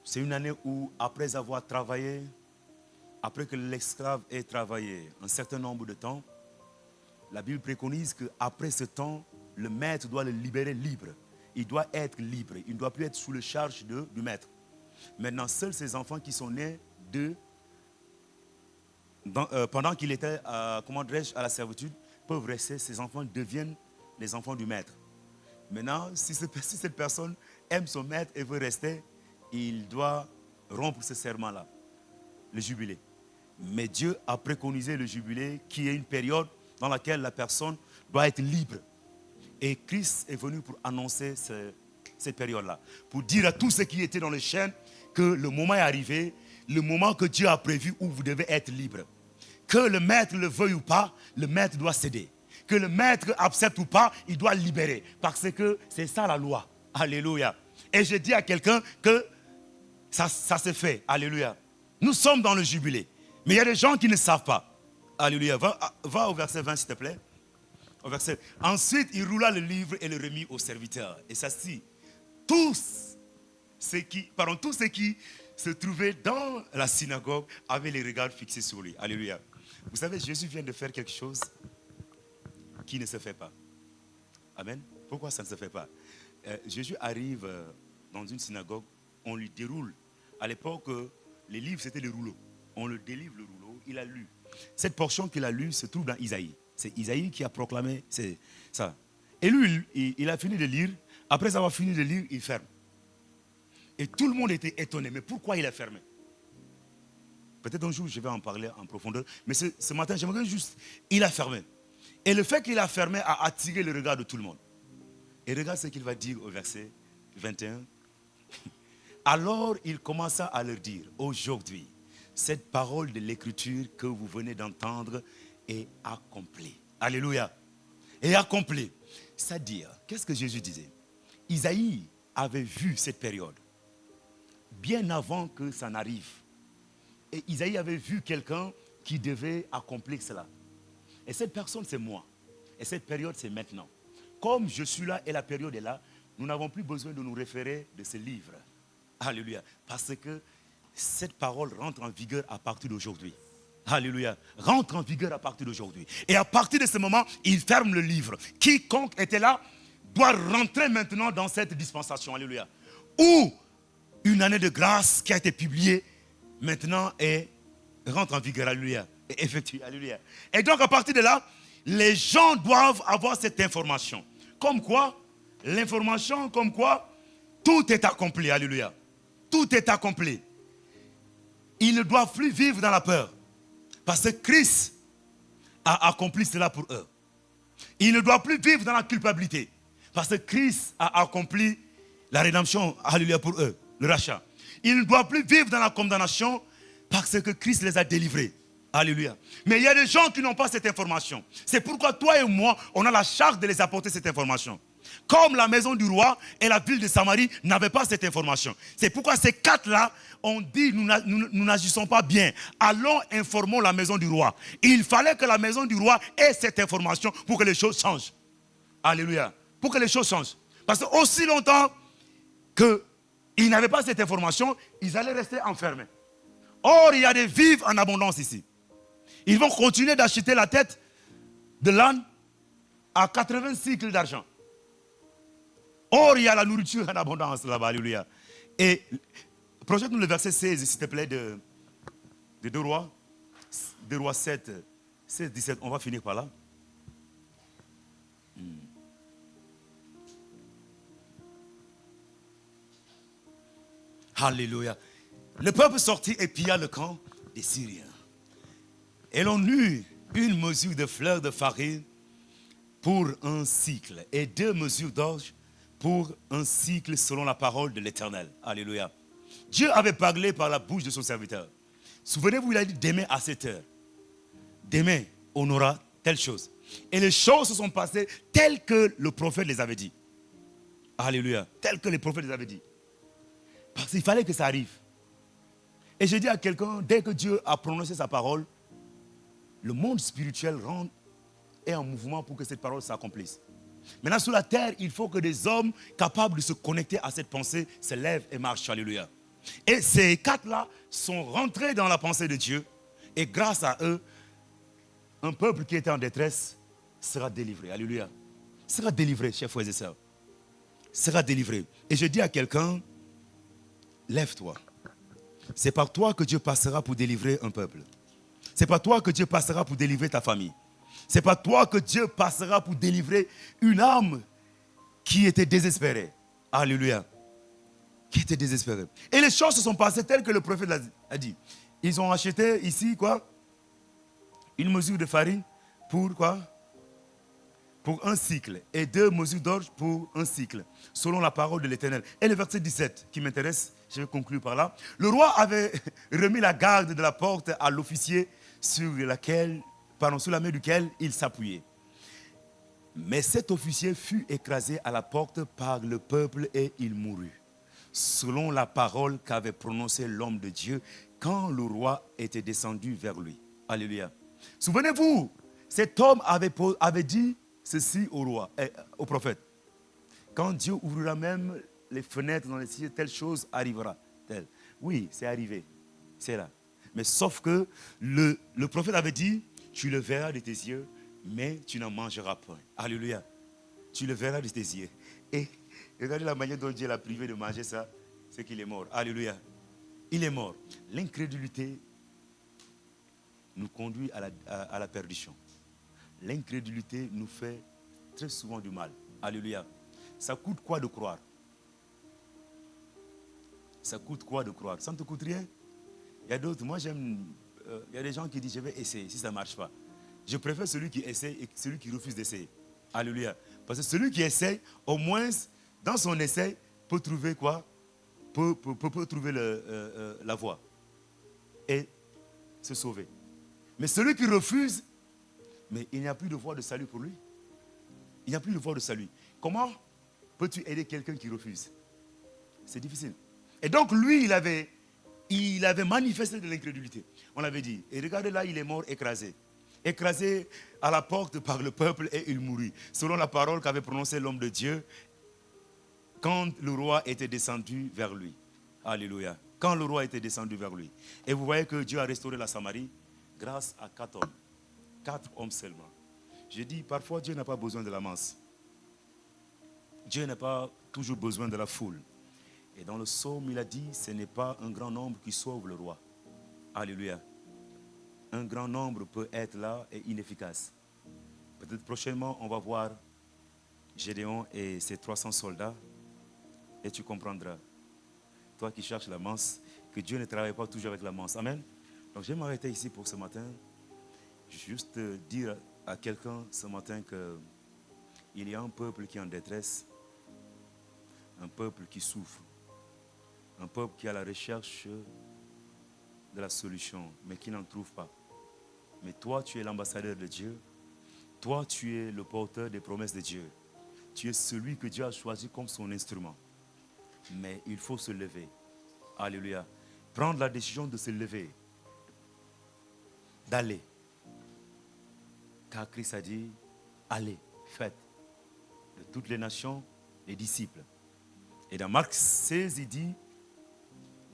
c'est une année où, après avoir travaillé, après que l'esclave ait travaillé un certain nombre de temps, la Bible préconise qu'après ce temps, le maître doit le libérer libre. Il doit être libre. Il ne doit plus être sous le charge du maître. Maintenant, seuls ces enfants qui sont nés pendant qu'il était à la servitude peuvent rester. Ces enfants deviennent les enfants du maître. Maintenant, si cette personne aime son maître et veut rester, il doit rompre ce serment-là, le jubilé. Mais Dieu a préconisé le jubilé qui est une période dans laquelle la personne doit être libre. Et Christ est venu pour annoncer cette période-là. Pour dire à tous ceux qui étaient dans les chaînes que le moment est arrivé, le moment que Dieu a prévu où vous devez être libre. Que le maître le veuille ou pas, le maître doit céder. Que le maître accepte ou pas, il doit libérer. Parce que c'est ça la loi. Alléluia. Et je dis à quelqu'un que ça se fait. Alléluia. Nous sommes dans le jubilé. Mais il y a des gens qui ne savent pas. Alléluia. Va au verset 20, s'il te plaît. Ensuite, il roula le livre et le remit au serviteur. Et ça dit, tous ceux qui se trouvaient dans la synagogue avaient les regards fixés sur lui. Alléluia. Vous savez, Jésus vient de faire quelque chose qui ne se fait pas. Amen. Pourquoi ça ne se fait pas? Jésus arrive dans une synagogue, on lui déroule. À l'époque, les livres, c'était des rouleaux. On le délivre le rouleau, il a lu. Cette portion qu'il a lue se trouve dans Isaïe. C'est Isaïe qui a proclamé ça. Et lui, il a fini de lire. Après avoir fini de lire, il ferme. Et tout le monde était étonné. Mais pourquoi il a fermé? Peut-être un jour, je vais en parler en profondeur. Mais ce matin, j'aimerais juste... Il a fermé. Et le fait qu'il a fermé a attiré le regard de tout le monde. Et regarde ce qu'il va dire au verset 21. Alors, il commença à leur dire, aujourd'hui, cette parole de l'écriture que vous venez d'entendre est accomplie. Alléluia. Et accomplie. C'est-à-dire, qu'est-ce que Jésus disait? Isaïe avait vu cette période bien avant que ça n'arrive. Et Isaïe avait vu quelqu'un qui devait accomplir cela. Et cette personne, c'est moi. Et cette période, c'est maintenant. Comme je suis là et la période est là, nous n'avons plus besoin de nous référer de ce livre. Alléluia. Parce que cette parole rentre en vigueur à partir d'aujourd'hui. Alléluia. Rentre en vigueur à partir d'aujourd'hui. Et à partir de ce moment, il ferme le livre. Quiconque était là doit rentrer maintenant dans cette dispensation, alléluia, où une année de grâce qui a été publiée maintenant rentre en vigueur, alléluia, et effectue, alléluia. Et donc à partir de là, les gens doivent avoir cette information. Comme quoi, l'information comme quoi, tout est accompli, alléluia. Tout est accompli. Ils ne doivent plus vivre dans la peur. Parce que Christ a accompli cela pour eux. Ils ne doivent plus vivre dans la culpabilité. Parce que Christ a accompli la rédemption, alléluia, pour eux, le rachat. Ils ne doivent plus vivre dans la condamnation parce que Christ les a délivrés. Alléluia. Mais il y a des gens qui n'ont pas cette information. C'est pourquoi toi et moi, on a la charge de les apporter cette information. Comme la maison du roi et la ville de Samarie n'avaient pas cette information. C'est pourquoi ces quatre-là ont dit, nous n'agissons pas bien. Allons, informons la maison du roi. Il fallait que la maison du roi ait cette information pour que les choses changent. Alléluia. Pour que les choses changent. Parce que aussi longtemps qu'ils n'avaient pas cette information, ils allaient rester enfermés. Or, il y a des vivres en abondance ici. Ils vont continuer d'acheter la tête de l'âne à 80 cycles d'argent. Or, il y a la nourriture en abondance là-bas, alléluia. Et projette-nous le verset 16, s'il te plaît, de 2 Rois. 2 Rois 7, 16, 17, on va finir par là. Alléluia. Le peuple sortit et pilla le camp des Syriens. Et l'on eut une mesure de fleurs de farine pour un cycle et 2 mesures d'orge pour un cycle selon la parole de l'Éternel. Alléluia. Dieu avait parlé par la bouche de son serviteur. Souvenez-vous, il a dit demain à 7 heures. Demain, on aura telle chose. Et les choses se sont passées telles que le prophète les avait dit. Alléluia. Telles que les prophètes les avaient dit. Parce qu'il fallait que ça arrive. Et je dis à quelqu'un, dès que Dieu a prononcé sa parole, le monde spirituel est en mouvement pour que cette parole s'accomplisse. Maintenant, sur la terre, il faut que des hommes capables de se connecter à cette pensée se lèvent et marchent. Alléluia. Et ces quatre-là sont rentrés dans la pensée de Dieu. Et grâce à eux, un peuple qui était en détresse sera délivré. Alléluia. Sera délivré, chers frères et sœurs. Sera délivré. Et je dis à quelqu'un, lève-toi. C'est par toi que Dieu passera pour délivrer un peuple. C'est par toi que Dieu passera pour délivrer ta famille. C'est par toi que Dieu passera pour délivrer une âme qui était désespérée. Alléluia. Qui était désespérée. Et les choses se sont passées telles que le prophète a dit. Ils ont acheté ici quoi? Une mesure de farine pour quoi? Pour un cycle. Et 2 mesures d'orge pour un cycle. Selon la parole de l'Éternel. Et le verset 17 qui m'intéresse, je vais conclure par là. Le roi avait remis la garde de la porte à l'officier sur la main duquel il s'appuyait. Mais cet officier fut écrasé à la porte par le peuple et il mourut. Selon la parole qu'avait prononcée l'homme de Dieu quand le roi était descendu vers lui. Alléluia. Souvenez-vous, cet homme avait dit ceci au roi, au prophète. Quand Dieu ouvrira même les fenêtres dans les cieux, telle chose arrivera. Telle. Oui, c'est arrivé. C'est là. Mais sauf que le prophète avait dit, tu le verras de tes yeux, mais tu n'en mangeras pas. Alléluia. Tu le verras de tes yeux. Et regardez la manière dont Dieu l'a privé de manger ça, c'est qu'il est mort. Alléluia. Il est mort. L'incrédulité nous conduit à la perdition. L'incrédulité nous fait très souvent du mal. Alléluia. Ça coûte quoi de croire? Ça coûte quoi de croire? Ça ne te coûte rien. Il y a d'autres, moi j'aime, il y a des gens qui disent je vais essayer, si ça ne marche pas. Je préfère celui qui essaye et celui qui refuse d'essayer. Alléluia. Parce que celui qui essaye, au moins, dans son essai, peut trouver quoi? Peut trouver la voie. Et se sauver. Mais celui qui refuse, mais il n'y a plus de voie de salut pour lui. Il n'y a plus de voie de salut. Comment peux-tu aider quelqu'un qui refuse? C'est difficile. Et donc lui, il avait manifesté de l'incrédulité. On l'avait dit. Et regardez là, il est mort écrasé. Écrasé à la porte par le peuple et il mourut. Selon la parole qu'avait prononcée l'homme de Dieu quand le roi était descendu vers lui. Alléluia. Quand le roi était descendu vers lui. Et vous voyez que Dieu a restauré la Samarie grâce à 4 hommes. 4 hommes seulement. Je dis, parfois Dieu n'a pas besoin de la masse. Dieu n'a pas toujours besoin de la foule. Et dans le psaume, il a dit, ce n'est pas un grand nombre qui sauve le roi. Alléluia. Un grand nombre peut être là et inefficace. Peut-être prochainement, on va voir Gédéon et ses 300 soldats et tu comprendras, toi qui cherches la manse, que Dieu ne travaille pas toujours avec la manse. Amen. Donc je vais m'arrêter ici pour ce matin. Juste dire à quelqu'un ce matin qu'il y a un peuple qui est en détresse, un peuple qui souffre, un peuple qui est à la recherche de la solution, mais qui n'en trouve pas. Mais toi, tu es l'ambassadeur de Dieu. Toi, tu es le porteur des promesses de Dieu. Tu es celui que Dieu a choisi comme son instrument. Mais il faut se lever. Alléluia. Prendre la décision de se lever. D'aller. Car Christ a dit, allez, faites de toutes les nations les disciples. Et dans Marc 16, il dit,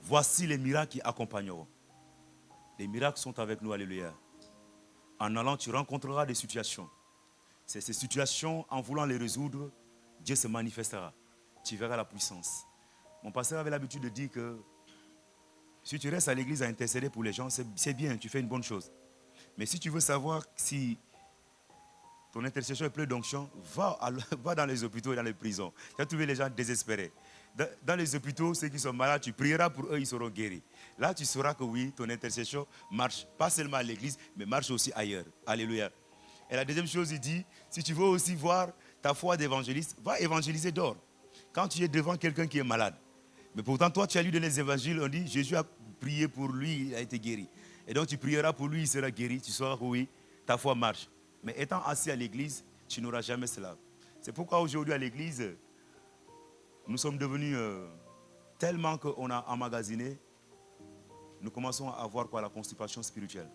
voici les miracles qui accompagneront. Les miracles sont avec nous, alléluia. En allant, tu rencontreras des situations. C'est ces situations, en voulant les résoudre, Dieu se manifestera. Tu verras la puissance. Mon pasteur avait l'habitude de dire que si tu restes à l'église à intercéder pour les gens, c'est bien, tu fais une bonne chose. Mais si tu veux savoir si ton intercession est pleine d'onction, va dans les hôpitaux et dans les prisons. Tu vas trouver les gens désespérés. Dans les hôpitaux, ceux qui sont malades, tu prieras pour eux, ils seront guéris. Là, tu sauras que oui, ton intercession marche, pas seulement à l'église, mais marche aussi ailleurs. Alléluia. Et la deuxième chose, il dit, si tu veux aussi voir ta foi d'évangéliste, va évangéliser d'or. Quand tu es devant quelqu'un qui est malade, mais pourtant toi, tu as lu dans les évangiles, on dit, Jésus a prié pour lui, il a été guéri. Et donc tu prieras pour lui, il sera guéri, tu sauras que oui, ta foi marche. Mais étant assis à l'église, tu n'auras jamais cela. C'est pourquoi aujourd'hui à l'église, nous sommes devenus tellement qu'on a emmagasiné, nous commençons à avoir quoi, la constipation spirituelle.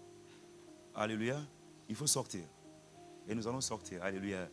Alléluia. Il faut sortir. Et nous allons sortir. Alléluia.